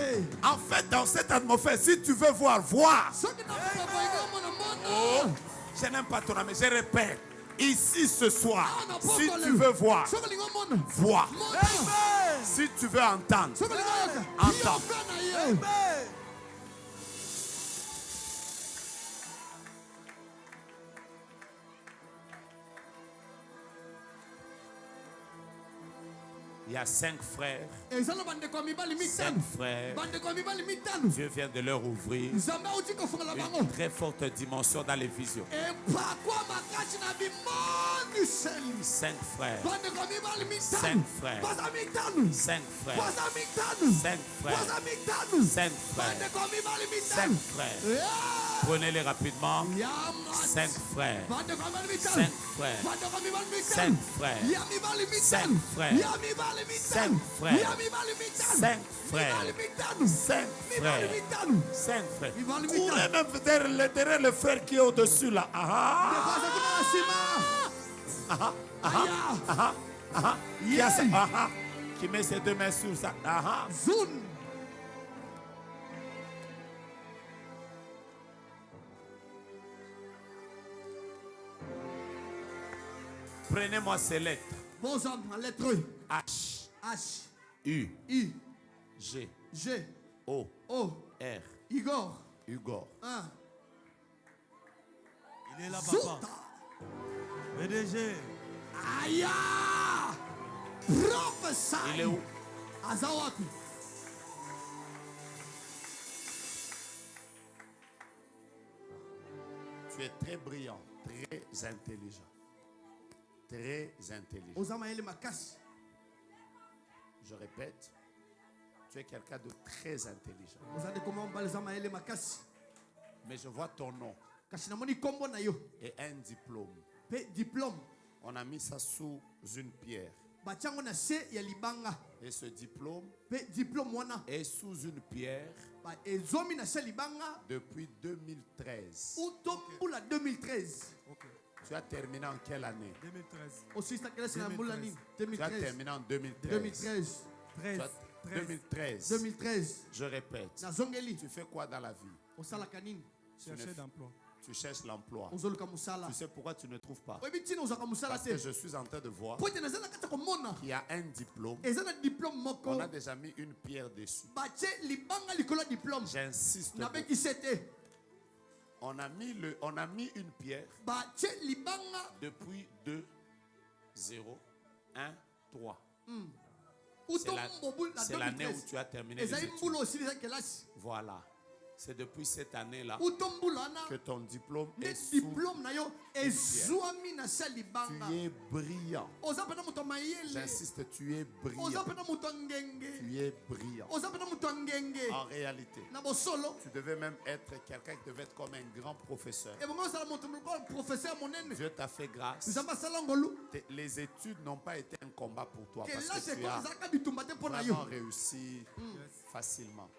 En fait, dans cette atmosphère, si tu veux voir, vois. Oh, je n'aime pas ton âme, je répète. Ici ce soir, si tu veux voir, vois. Si tu veux entendre, entends. Il y a 5 frères. ezala bandeko mibali 5 mitano frères. bandeko mibali mitano Dieu vient de leur ouvrir nzambe auti kofungola bango une très forte dimension dans les visions. epakwa makasi na bimoniseli 5 frères. bandeko mibali 5 mitano frères. baza mitano 5 frères. baza mitano 5 frères. baza mitano 5 frères. bandeko mibali 5 mitano frères. Prenez-les rapidement. 5 frères. 5 frères. 5 frères. 5 frères. 5 frères. 5 frères. 5 frères. 5 frères. Courez même derrière le frère qui est au-dessus là. Ah ah. Ah ah. Qui met ses 2 mains sur ça. Ah. Zone. Prenez-moi ces lettres. Vos hommes en lettre H. H U. I G. G O. O R. Igor Hugo. 1 Il est là, papa. Zouta PDG. Aya Prophesy. Il est où? Azawaki. Tu es très brillant, très intelligent. Très intelligent. Ozama ele makasi. Je répète, tu es quelqu'un de très intelligent. Ozade comment balzama ele makasi. Mais je vois ton nom Kasi namoni kombo na yo. et un diplôme. Pe diplôme. On a mis ça sous une pierre. Bachango na se ya libanga. Et ce diplôme Pe diplôme wana. est sous une pierre Ba ezomi na se libanga. depuis 2013. Utombula 2013. Tu as terminé en quelle année? 2013. Aussi ça que c'est na mbula nini? Tu as 2013. terminé en 2013. 2013. 2013. 2013. Je répète. Na zongeli. Tu fais quoi dans la vie? Osala kanini. Chercher d'emploi. Tu cherches l'emploi. Ozoluka musala. Tu sais pourquoi tu ne trouves pas? Oyebi tina ozaka musala Parce te. que je suis en train de voir Po ete nazala kata komona. qu'il y a un diplôme. Eza na diplôme moko. On a déjà mis une pierre dessus. Bache libanga likolo diplôme. J'insiste. Na beaucoup. beki sete. On a mis une pierre Bache libanga. depuis 2, 0, 1, 3. Utombo na C'est l'année où 2013. tu as terminé les Eza études. imbulo aussi les kelasi. Voilà. C'est depuis cette année-là Utombula na. que ton diplôme Ne est sous. diplôme na yo ezwami na sa libanga. Tu es brillant. Oza pena muto mayele. J'insiste, tu es Oza brillant. pena muto ngenge. Tu es brillant. Oza pena muto ngenge. En réalité, Na bosolo. tu devais même être quelqu'un qui devait être comme un grand professeur. Et bon ça muto professeur monene. Dieu t'a fait grâce. Nzamba salangolu. Les études n'ont pas été un combat pour toi Que parce là que c'est tu quoi as zaka bitumba te pona yo. vraiment réussi facilement.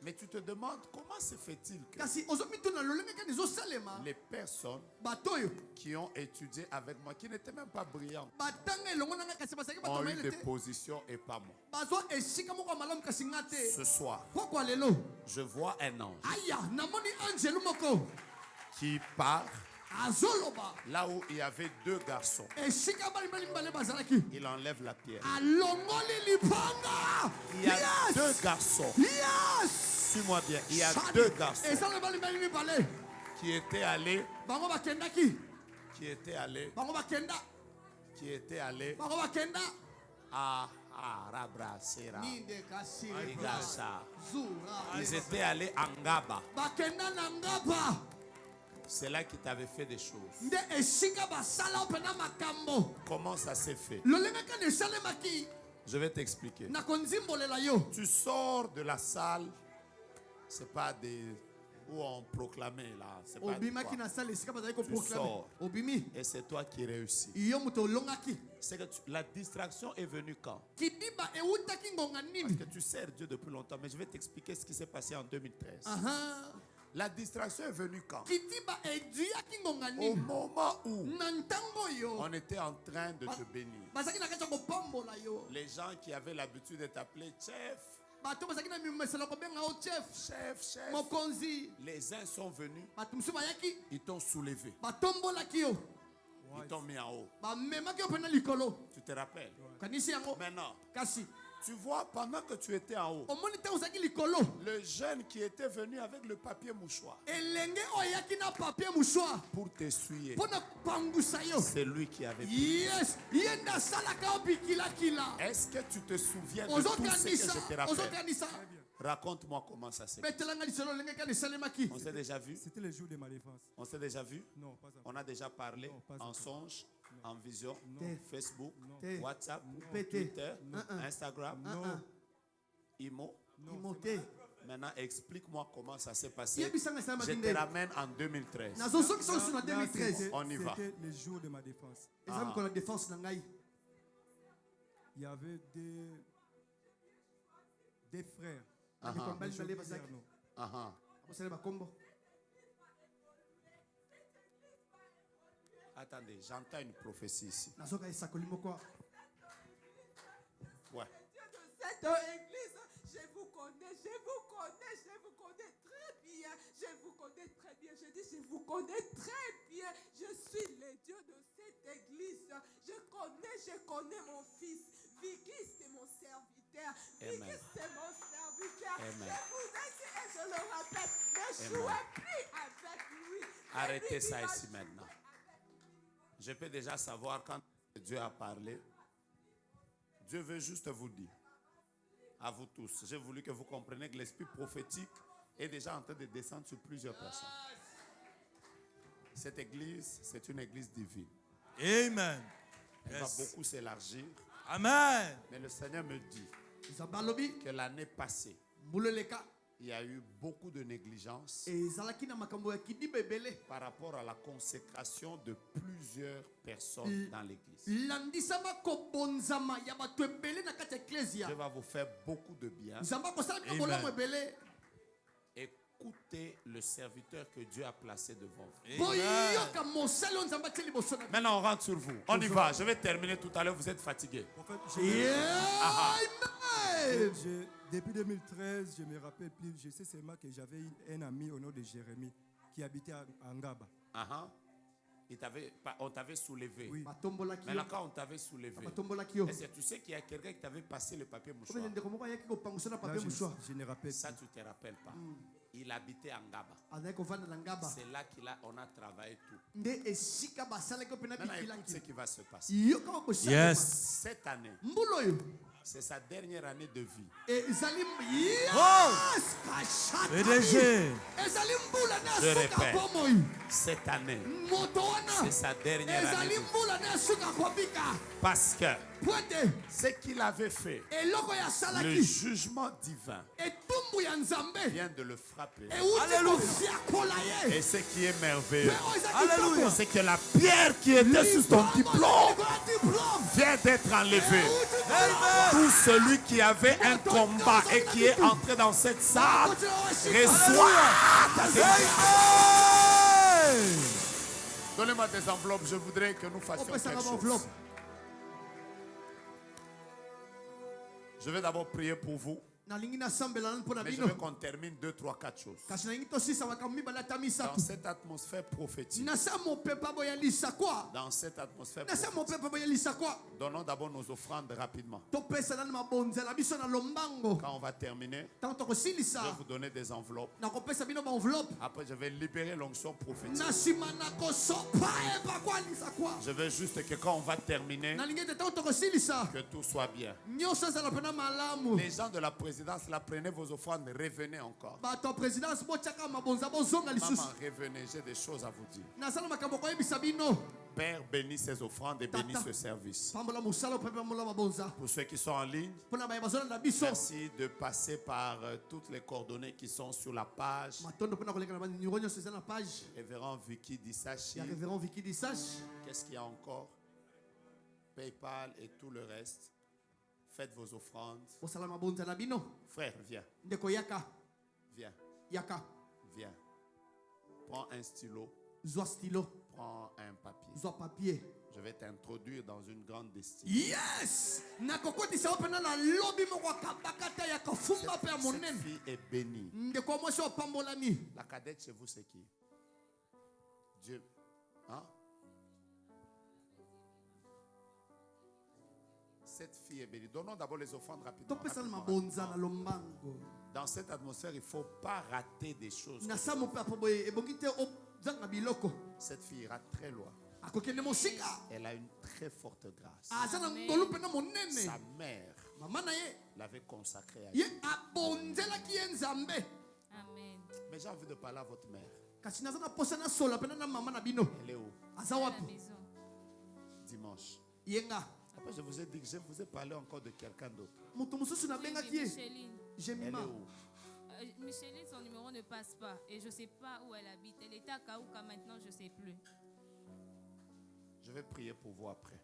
Mais tu te demandes comment se fait-il que Kasi ozomitu na lolenge ka nizo salema. les personnes Batoyo. qui ont étudié avec moi, qui n'étaient même pas brillantes, Batanga elongo na kasi basaki ont eu batomele des te. positions et pas moi. Bazo esika moko malamu kasi ngate. Ce soir, Kwa lelo. je vois un ange Aya namoni angelu moko. qui part Azoloba. là où il y avait 2 garçons. Esika bali bali mbale bazalaki. Il enlève la pierre. Alongoli lipanga. Il y a 2 garçons. Yes. Suis-moi bien. Il y a 2 garçons Esa le bali bali mbale. qui étaient allés, Bango bakendaki. qui étaient allés, Bango bakenda. qui étaient allés Bango bakenda. à Rabrasera. Ninde kasi. Igasa. Zura. Ils étaient allés à Ngaba. Bakenda na ngaba. C'est là qu'il t'avait fait des choses. Nde esika basala opena makambo. Comment ça s'est fait? Lolenga ka ne salemaki. Je vais t'expliquer. Na konzimbolela yo. Tu sors de la salle, c'est pas des où on proclamait là, c'est pas de Obimaki toi. na sala esika bazali ko Tu proclamer. sors. Obimi. Et c'est toi qui réussis. Iyo muto longaki. C'est que la distraction est venue quand? Kidiba eutaki ngonga Parce nini. que tu sers Dieu depuis longtemps, mais je vais t'expliquer ce qui s'est passé en 2013. Aha. La distraction est venue quand? Kidiba eduyaki ngonga Au nini. moment où Na ntango yo. on était en train de te bénir. Bazaki na kati kopambola yo. Les gens qui avaient l'habitude de t'appeler chef, Bato bazaki na mimesela kobenga o chef. chef, Mokonzi. les uns sont venus, Bato musu bayaki. ils t'ont soulevé, Batombolaki yo. ils t'ont mis en haut. Bamemaki yo pena likolo. Tu te rappelles? Kanisi yango. Maintenant, Kasi. Tu vois, pendant que tu étais en haut, le jeune qui était venu avec le papier mouchoir pour t'essuyer, c'est lui qui avait pris. Est-ce que tu te souviens de tout ce que je te rappelle? Raconte-moi comment ça s'est passé. On s'est déjà vu? C'était le jour de ma défense. On s'est déjà vu? Non, pas encore. On a déjà parlé en songe, en vision, Facebook, WhatsApp, Twitter, Instagram, Imo. Maintenant, explique-moi comment ça s'est passé. Je te ramène en 2013. On y va. C'était le jour de ma défense. Il y avait des frères. Attendez, j'entends une prophétie ici. Ouais. Cette église, je vous connais très bien. Je vous connais très bien. Je suis le Dieu de cette église. Je connais mon fils. Vicky, c'est mon serviteur. Amen. C'est mon serviteur. Amen. Je vous ai dit et je le répète, ne jouez plus avec lui. Arrêtez ça ici maintenant. Je peux déjà savoir quand Dieu a parlé. Dieu veut juste vous dire, à vous tous, j'ai voulu que vous compreniez que l'esprit prophétique est déjà en train de descendre sur plusieurs personnes. Cette église, c'est une église divine. Amen. Elle va beaucoup s'élargir. Amen. Mais le Seigneur me dit que l'année passée, il y a eu beaucoup de négligence par rapport à la consécration de plusieurs personnes dans l'église. Dieu va vous faire beaucoup de bien. Amen. Écoutez le serviteur que Dieu a placé devant vous. Amen. Maintenant, on rentre sur vous. On y va. Je vais terminer tout à l'heure. Vous êtes fatigués. En fait, depuis 2013, je me rappelle plus. Je sais seulement que j'avais un ami au nom de Jérémie qui habitait à Ngaba. On t'avait soulevé. Oui. Maintenant, quand on t'avait soulevé, est-ce que tu sais qu'il y a quelqu'un qui t'avait passé le papier mouchoir? Là, je ne rappelle Ça, plus. tu ne te rappelles pas. Il habitait à Ngaba. C'est là qu'on a travaillé tout. Maintenant, écoute ce qui va se passer. Yes. Cette année, c'est sa dernière année de vie. PDG. Je répète, cette année, c'est sa dernière année de vie. Parce que ce qu'il avait fait, le jugement divin vient de le frapper. Et ce qui est merveilleux, c'est que la pierre qui était sur ton diplôme vient d'être enlevée. Tout celui qui avait un combat et qui est entré dans cette salle reçoit. Donnez-moi des enveloppes, je voudrais que nous fassions quelque chose. Je vais d'abord prier pour vous. Mais je veux qu'on termine 2, 3, 4 choses. Dans cette atmosphère prophétique, donnons d'abord nos offrandes rapidement. Quand on va terminer, je vais vous donner des enveloppes. Après, je vais libérer l'onction prophétique. Je veux juste que quand on va terminer, que tout soit bien. Les gens de la présidence, là, prenez vos offrandes, revenez encore. Maman, revenez, j'ai des choses à vous dire. Père, bénis ces offrandes et bénis ce service. Pour ceux qui sont en ligne, merci de passer par toutes les coordonnées qui sont sur la page. Révérend Vicky Dissachi. Qu'est-ce qu'il y a encore? PayPal et tout le reste. Faites vos offrandes. Frère, viens. Viens. Viens. Prends un stylo. Prends un papier. Je vais t'introduire dans une grande destinée. Yes! Cette fille est bénie. La cadette chez vous, c'est qui? Dieu. Hein? Cette fille est bénie. Donnons d'abord les offrandes rapidement. Dans cette atmosphère, il ne faut pas rater des choses. Cette fille ira très loin. Elle a une très forte grâce. Sa mère l'avait consacrée à Dieu. Amen. Mais j'ai envie de parler à votre mère. Elle est où? À la maison. Dimanche. Après, je vous ai dit que je vous ai parlé encore de quelqu'un d'autre. Micheline. Elle est où? Micheline, son numéro ne passe pas. Et je ne sais pas où elle habite. Elle était à Kaouka, maintenant je ne sais plus. Je vais prier pour vous après.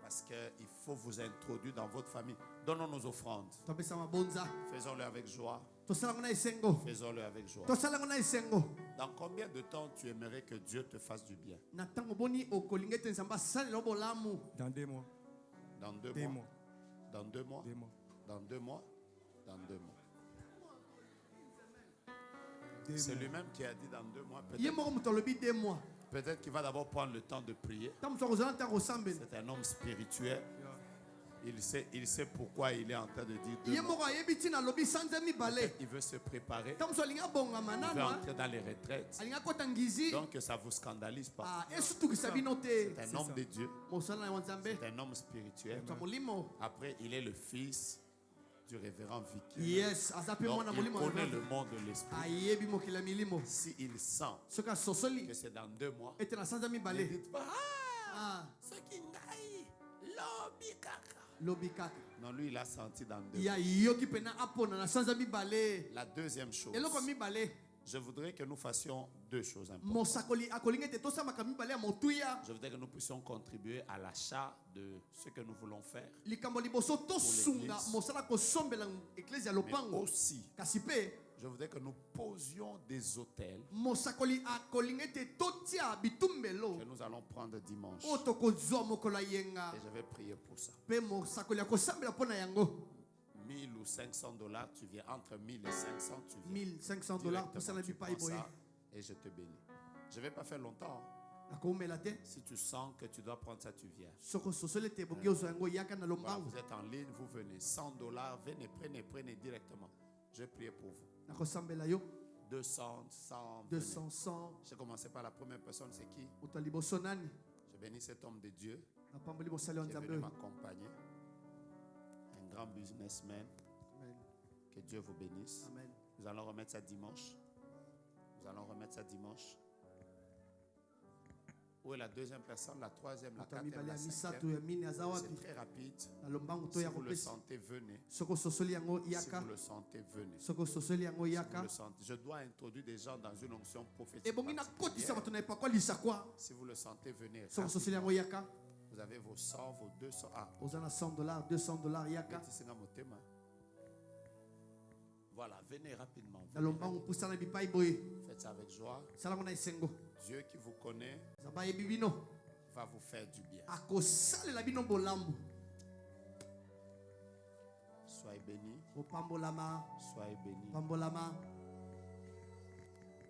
Parce qu'il faut vous introduire dans votre famille. Donnons nos offrandes. Faisons-le avec joie. Faisons-le avec joie. Dans combien de temps tu aimerais que Dieu te fasse du bien? Dans 2 mois. Dans 2 2 mois. mois. Dans 2 mois. 2 mois. Dans 2 mois. Dans 2 mois. 2 C'est mois. lui-même qui a dit dans 2 mois. Peut-être qu'il va d'abord prendre le temps de prier. C'est un homme spirituel. Il sait pourquoi il est en train de dire 2 mois. Il veut se préparer. Il veut entrer dans les retraites. Donc que ça ne vous scandalise pas. C'est un homme de Dieu. C'est un homme spirituel. Après, il est le fils du révérend Vicky. Yes, Donc, il connaît le monde de l'esprit. S'il sent que c'est dans 2 mois, ne dites pas, ce qui n'aille, lobby kaka. Non, lui, il a senti dans 2 mois. La deuxième chose, je voudrais que nous fassions 2 choses importantes. Je voudrais que nous puissions contribuer à l'achat de ce que nous voulons faire. Mais aussi, je voudrais que nous posions des hôtels que nous allons prendre dimanche. Et je vais prier pour ça. 1000 ou 500 $, tu viens. Entre 1000 et 500, tu viens. 1500 $, Directement, tu prends ça et je te bénis. Je ne vais pas faire longtemps. Si tu sens que tu dois prendre ça, tu viens. Voilà, vous êtes en ligne, vous venez. 100 $, venez, prenez directement. Je vais prier pour vous. 200, 100. 200, 100. J'ai commencé par la première personne, c'est qui? Je bénis cet homme de Dieu qui est venu m'accompagner. Un grand businessman. Que Dieu vous bénisse. Amen. Nous allons remettre ça dimanche. Où est la deuxième personne, la troisième, la quatrième, la cinquième? C'est très rapide. Si vous le sentez, venez. Si vous le sentez, venez. Si vous le sentez. Je dois introduire des gens dans une onction prophétique. Si vous le sentez, venez. Vous avez vos 100, vos 200. Voilà, venez rapidement. Faites ça avec joie. Dieu qui vous connaît va vous faire du bien. Soyez bénis. Soyez bénis.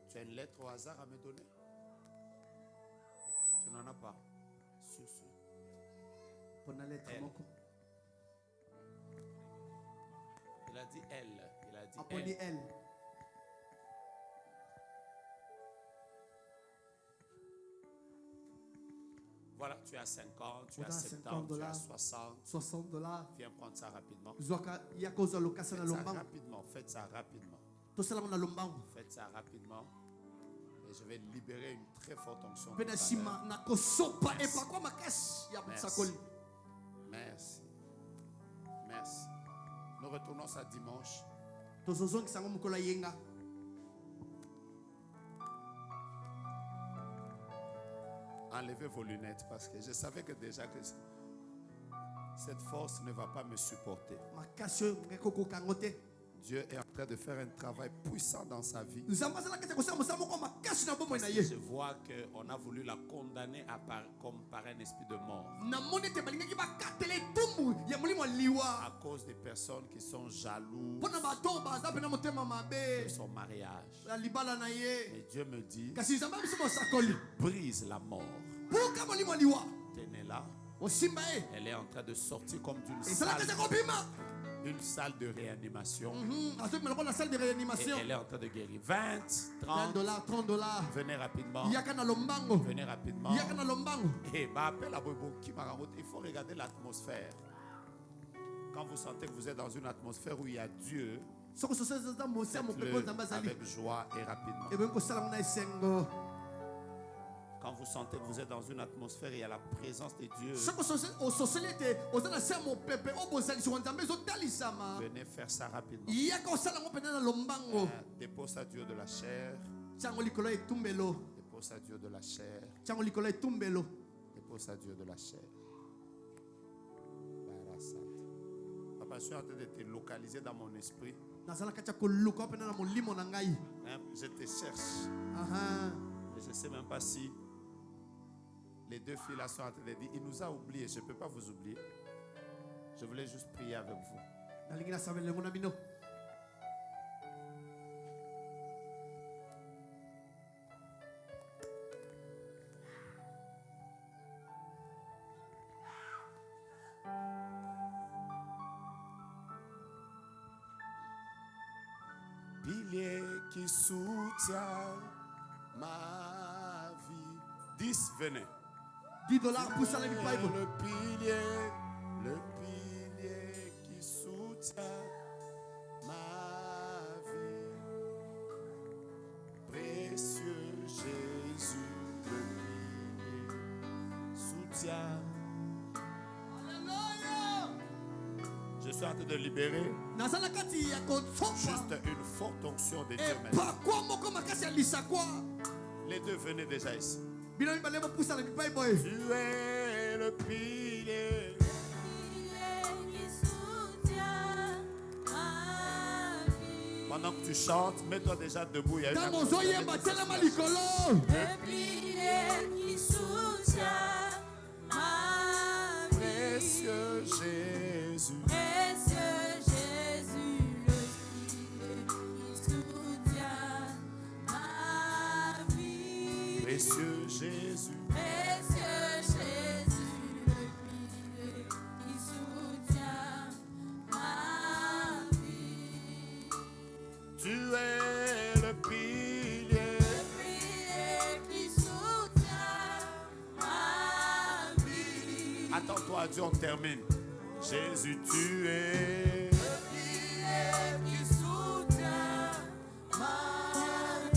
Tu as une lettre au hasard à me donner? Tu n'en as pas? Elle. Il a dit elle. Il a dit elle. Voilà, tu as 50, tu as 70, tu as 60 $. Viens prendre ça rapidement. Faites ça rapidement. Faites ça rapidement. Et je vais libérer une très forte onction. Merci. Merci. Merci. Nous retournons ça dimanche. Enlevez vos lunettes parce que je savais que déjà que cette force ne va pas me supporter. Dieu est en train de faire un travail puissant dans sa vie. Je vois qu'on a voulu la condamner comme par un esprit de mort. À cause des personnes qui sont jalouses de son mariage. Et Dieu me dit, brise la mort. Tenez-la. Elle est en train de sortir comme d'une salle de réanimation. Et elle est en train de guérir. 20, 30 $. Venez rapidement. Venez rapidement. Et il faut regarder l'atmosphère. Quand vous sentez que vous êtes dans une atmosphère où il y a Dieu, faites-le avec joie et rapidement. Quand vous sentez que vous êtes dans une atmosphère et il y a la présence de Dieu, venez faire ça rapidement. Dépose à Dieu de la chair. Dépose à Dieu de la chair. Dépose à Dieu de la chair. Papa, je suis en train de te localiser dans mon esprit. Je te cherche. Mais je ne sais même pas si les deux filles là sont en train de dire, il nous a oubliés, je ne peux pas vous oublier. Je voulais juste prier avec vous. Pilier qui soutient ma vie. 10, venez. $10 pour ça, le pilier qui soutient ma vie. Précieux Jésus, le pilier soutient. Je suis en train de libérer juste une forte onction de Dieu maintenant. Les deux, venez déjà ici. Tu es le pilier qui soutient ma vie. Pendant que tu chantes, mets-toi déjà debout. Il y a une le pilier qui soutient ma vie. Précieux Jésus. Précieux Jésus, le pilier qui soutient ma vie. Précieux Jésus. Précieux Jésus, le pilier qui soutient ma vie. Tu es le pilier qui soutient ma vie. Attends-toi, Dieu, on termine. Jésus, tu es le pilier qui soutient ma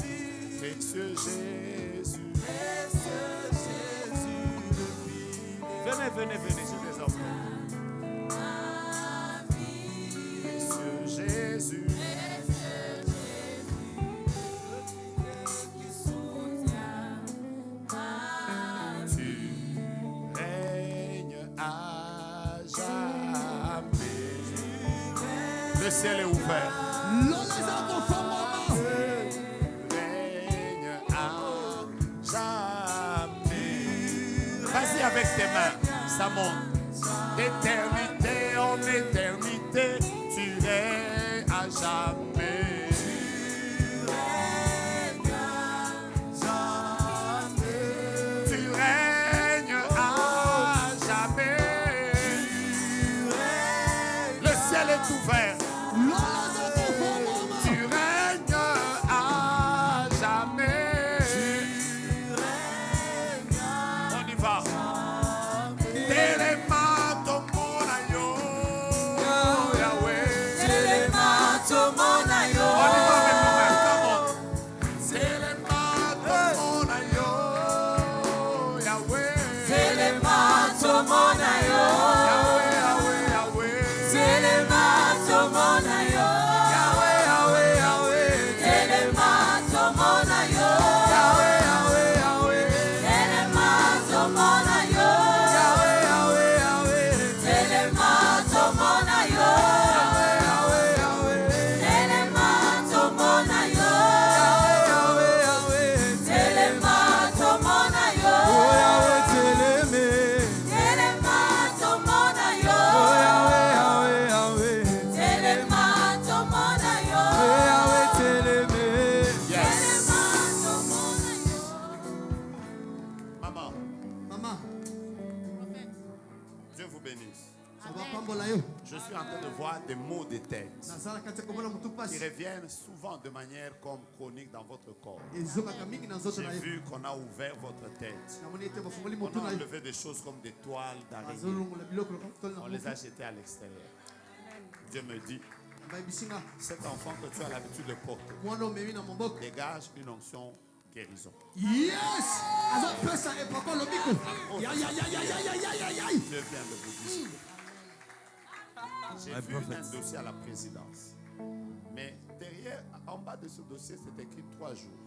vie. Précieux Jésus. Précieux Jésus, le pilier. Venez, je les offre. Ma vie. Précieux Jésus. Précieux Jésus, le pilier qui soutient ma vie. Tu règnes à jamais. Le ciel est ouvert. Règne à jamais. Vas-y avec tes mains, ça monte. D'éternité en éternité, tu règnes à jamais. Tu règnes à jamais. Le ciel est ouvert. Tu règnes à jamais. On y va. Telema tombona yo, Yahweh. suis en train de voir des maux de tête qui reviennent souvent de manière comme chronique dans votre corps. J'ai vu qu'on a ouvert votre tête. On a enlevé des choses comme des toiles d'araignée. On les a jetées à l'extérieur. Dieu me dit, cet enfant que tu as l'habitude de porter dégage une onction guérison. Yes! Dieu vient de vous dire. J'ai vu un dossier à la présidence. Mais derrière, en bas de ce dossier, c'est écrit 3 jours.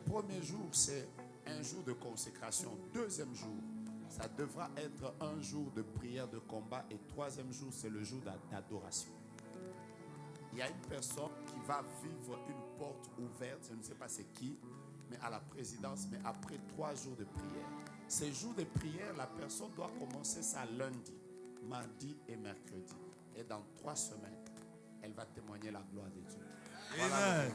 Premier jour, c'est un jour de consécration. Deuxième jour, ça devra être un jour de prière, de combat. Et troisième jour, c'est le jour d'adoration. Il y a une personne qui va vivre une porte ouverte, je ne sais pas c'est qui, mais à la présidence, mais après 3 jours de prière. Ces jours de prière, la personne doit commencer ça lundi, mardi et mercredi. Et dans 3 semaines, elle va témoigner la gloire de Dieu. Voilà.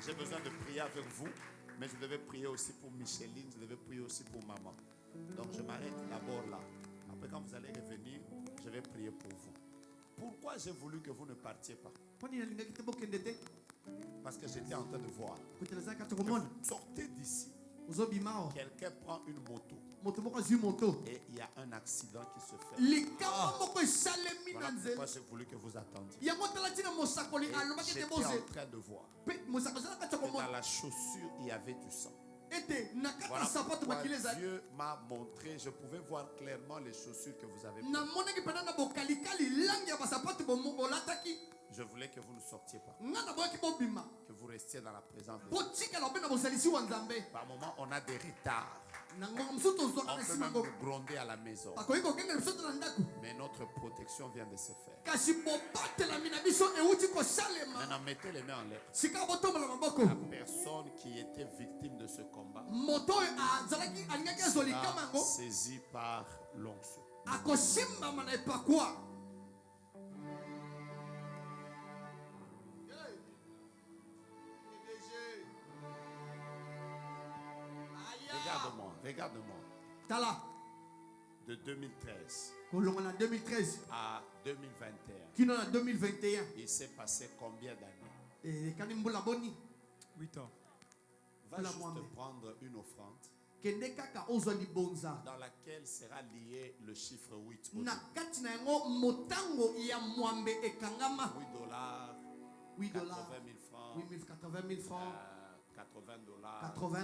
J'ai besoin de prier avec vous, mais je devais prier aussi pour Micheline, je devais prier aussi pour maman. Donc je m'arrête d'abord là. Après, quand vous allez revenir, je vais prier pour vous. Pourquoi j'ai voulu que vous ne partiez pas? Parce que j'étais en train de voir. Sortez d'ici. Quelqu'un prend une moto. Et il y a un accident qui se fait. Voilà pourquoi j'ai voulu que vous attendiez. J'étais en train de voir que dans la chaussure, il y avait du sang. Voilà pourquoi Dieu m'a montré, je pouvais voir clairement les chaussures que vous avez prises. Je voulais que vous ne sortiez pas. Que vous restiez dans la présence de Dieu. Par moment, on a des retards. On peut même nous gronder à la maison. Mais notre protection vient de se faire. Maintenant, mettez les mains en l'air. La personne qui était victime de ce combat sera saisie par l'onction. Regarde-moi. De 2013 à 2021. Il s'est passé combien d'années? 8 ans. Va juste prendre une offrande dans laquelle sera lié le chiffre 8. 8 dollars, 80 000 francs, 80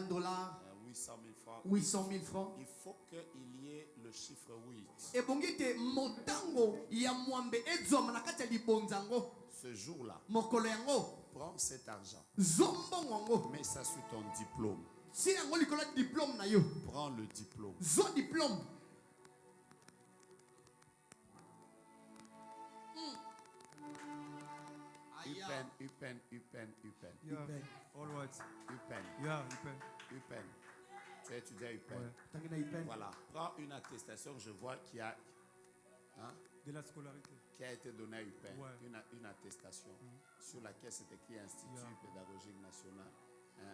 dollars, 800 000 francs. Il faut qu'il y ait le chiffre 8. Ce jour-là, prends cet argent. Mets ça sur ton diplôme. Prends le diplôme. Upen. All right. Upen. Yeah, Upen. Upen. Tu as étudié à Upen. Voilà. Prends une attestation, je vois qu'il y a de la scolarité qui a été donnée à Upen. Ouais. Une attestation sur laquelle c'est écrit Institut pédagogique national.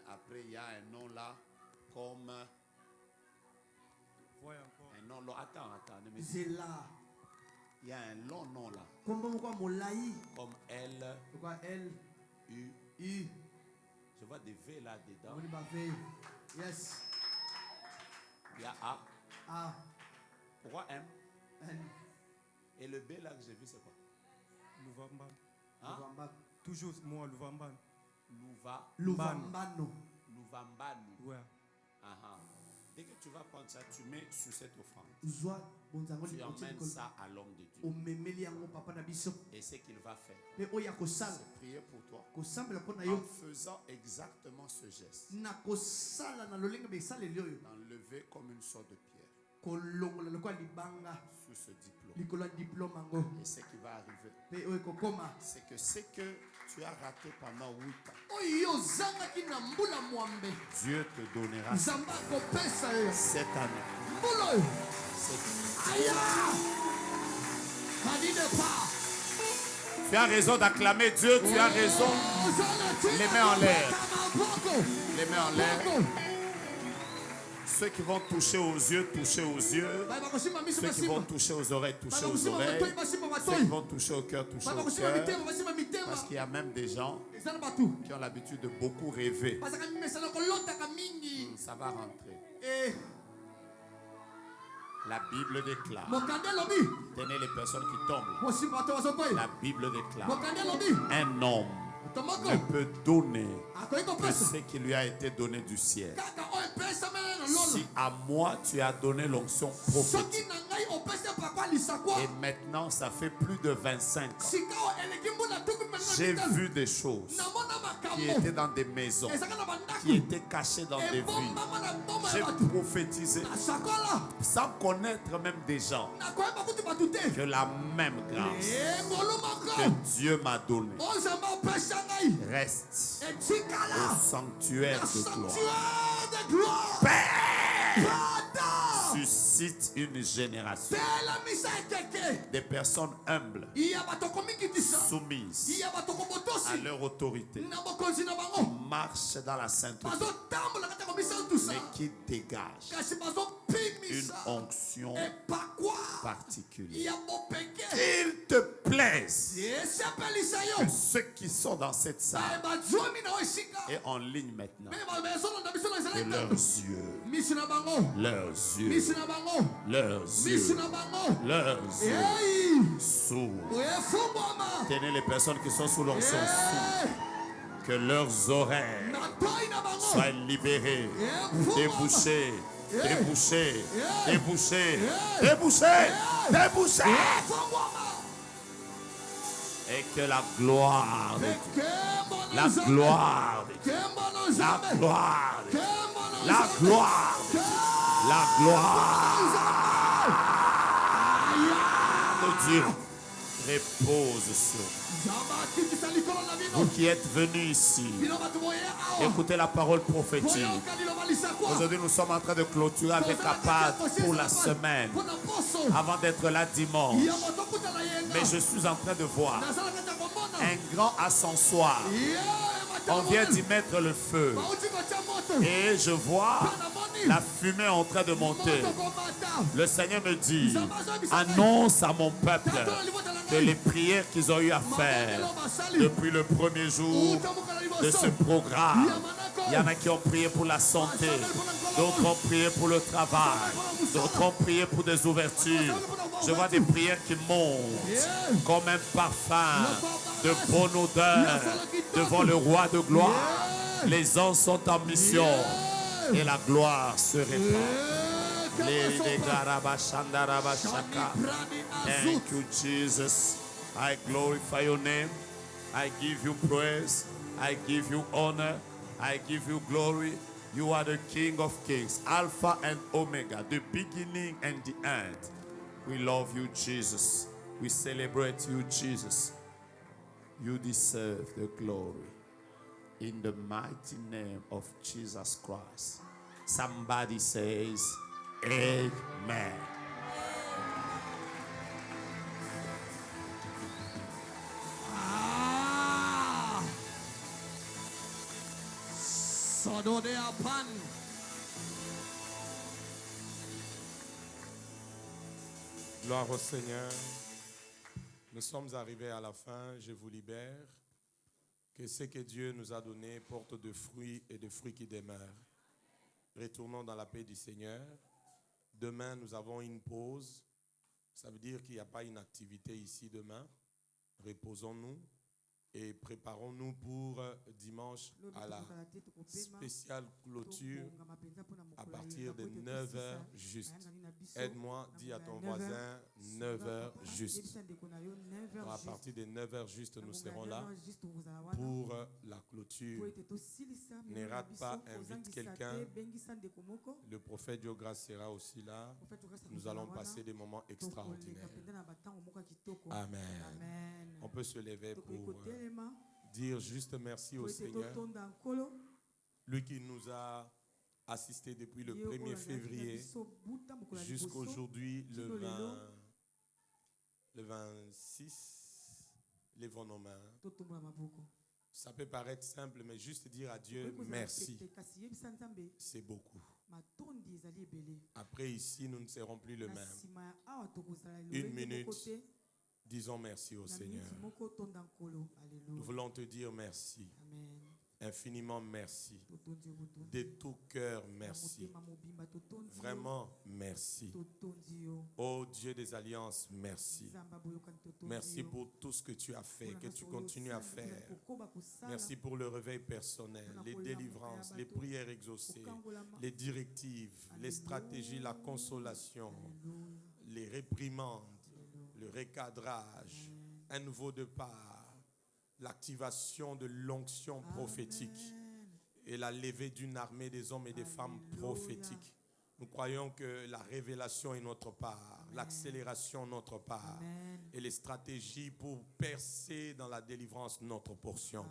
Après, il y a un nom là comme un nom là. Attends. Il y a un long nom là. Comme L. U. Je vois des V là dedans. Yes. Il y a A. Pourquoi M? Et le B là que j'ai vu, c'est quoi? Louvamban. Toujours moi, Louvamban. Louvambano. Ouais. Dès que tu vas prendre ça, tu mets sur cette offrande. Tu emmènes ça à l'homme de Dieu. Et ce qu'il va faire, c'est prier pour toi en faisant exactement ce geste. D'enlever comme une sorte de pierre sur ce diplôme. Et ce qui va arriver, c'est que ce que tu as raté pendant 8 ans, Dieu te donnera cette année. Tu as raison d'acclamer Dieu, tu as raison. Les mains en l'air. Les mains en l'air. Ceux qui vont toucher aux yeux, toucher aux yeux. Ceux qui vont toucher aux oreilles, toucher aux oreilles. Ceux qui vont toucher au cœur, toucher au cœur. Parce qu'il y a même des gens qui ont l'habitude de beaucoup rêver. Ça va rentrer. La Bible déclare. Tenez les personnes qui tombent. La Bible déclare. Un homme ne peut donner que ce qui lui a été donné du ciel. Si à moi tu as donné l'onction prophétique et maintenant ça fait plus de 25 ans, j'ai vu des choses qui étaient dans des maisons, qui étaient cachées dans des villes. J'ai prophétisé sans connaître même des gens que la même grâce que Dieu m'a donnée reste au sanctuaire de gloire. Père, suscite une génération des personnes humbles, soumises à leur autorité, marchent dans la sainteté, mais qui dégagent une onction particulière. Qu'il te plaise que ceux qui sont dans cette salle et en ligne maintenant, que leurs yeux, leurs yeux s'ouvrent. Tenez les personnes qui sont sous l'onction, que leurs oreilles soient libérées, débouchées, débouchées, débouchées, débouchées, débouchées. Et que la gloire de Dieu, la gloire de Dieu, la gloire de Dieu, la gloire de Dieu, la gloire de Dieu repose sur vous. Vous qui êtes venus ici, écoutez la parole prophétique. Aujourd'hui, nous sommes en train de clôturer avec la part pour la semaine, avant d'être là dimanche. Mais je suis en train de voir un grand ascensoir. On vient d'y mettre le feu. Et je vois la fumée en train de monter. Le Seigneur me dit, annonce à mon peuple que les prières qu'ils ont eu à faire depuis le premier jour de ce programme, il y en a qui ont prié pour la santé, d'autres ont prié pour le travail, d'autres ont prié pour des ouvertures. Je vois des prières qui montent comme un parfum de bonne odeur devant le roi de gloire. Les anges sont en mission et la gloire se répand. Thank you, Jesus. I glorify your name. I give you praise. I give you honor. I give you glory. You are the King of Kings, Alpha and Omega, the beginning and the end. We love you, Jesus. We celebrate you, Jesus. You deserve the glory. In the mighty name of Jesus Christ. Somebody says, Amen. Gloire au Seigneur. Nous sommes arrivés à la fin. Je vous libère. Que ce que Dieu nous a donné porte de fruits et de fruits qui demeurent. Retournons dans la paix du Seigneur. Demain, nous avons une pause. Ça veut dire qu'il n'y a pas une activité ici demain. Reposons-nous et préparons-nous pour dimanche à la spéciale clôture à partir de 9h juste. Aide-moi, dis à ton voisin 9h juste. À partir de 9h juste, nous serons là pour la clôture. Ne rate pas, invite quelqu'un. Le prophète Diogras sera aussi là. Nous allons passer des moments extraordinaires. Amen. On peut se lever pour dire juste merci au Seigneur. Lui qui nous a assistés depuis le 1er février jusqu'aujourd'hui, le 26. Lèvons nos mains. Ça peut paraître simple, mais juste dire à Dieu merci, c'est beaucoup. Après ici, nous ne serons plus le même. 1 minute, disons merci au Seigneur. Nous voulons te dire merci. Infiniment merci. De tout cœur, merci. Vraiment, merci. Oh Dieu des alliances, merci. Merci pour tout ce que tu as fait, que tu continues à faire. Merci pour le réveil personnel, les délivrances, les prières exaucées, les directives, les stratégies, la consolation, les réprimandes, le recadrage, un nouveau départ, l'activation de l'onction prophétique et la levée d'une armée des hommes et des femmes prophétiques. Nous croyons que la révélation est notre part, l'accélération notre part, et les stratégies pour percer dans la délivrance notre portion.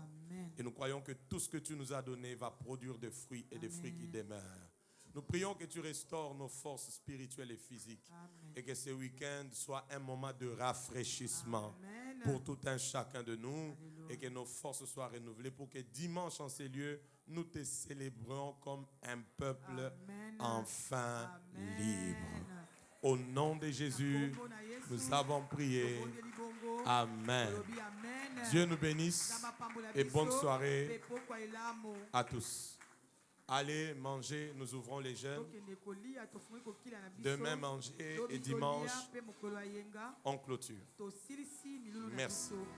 Et nous croyons que tout ce que tu nous as donné va produire des fruits et des fruits qui demeurent. Nous prions que tu restaures nos forces spirituelles et physiques. Et que ce week-end soit un moment de rafraîchissement pour tout un chacun de nous. Et que nos forces soient renouvelées pour que dimanche en ces lieux, nous te célébrons comme un peuple enfin libre. Au nom de Jésus, nous avons prié. Amen. Dieu nous bénisse et bonne soirée à tous. Allez manger, nous ouvrons les jeûnes. Demain manger et dimanche, on clôture. Merci.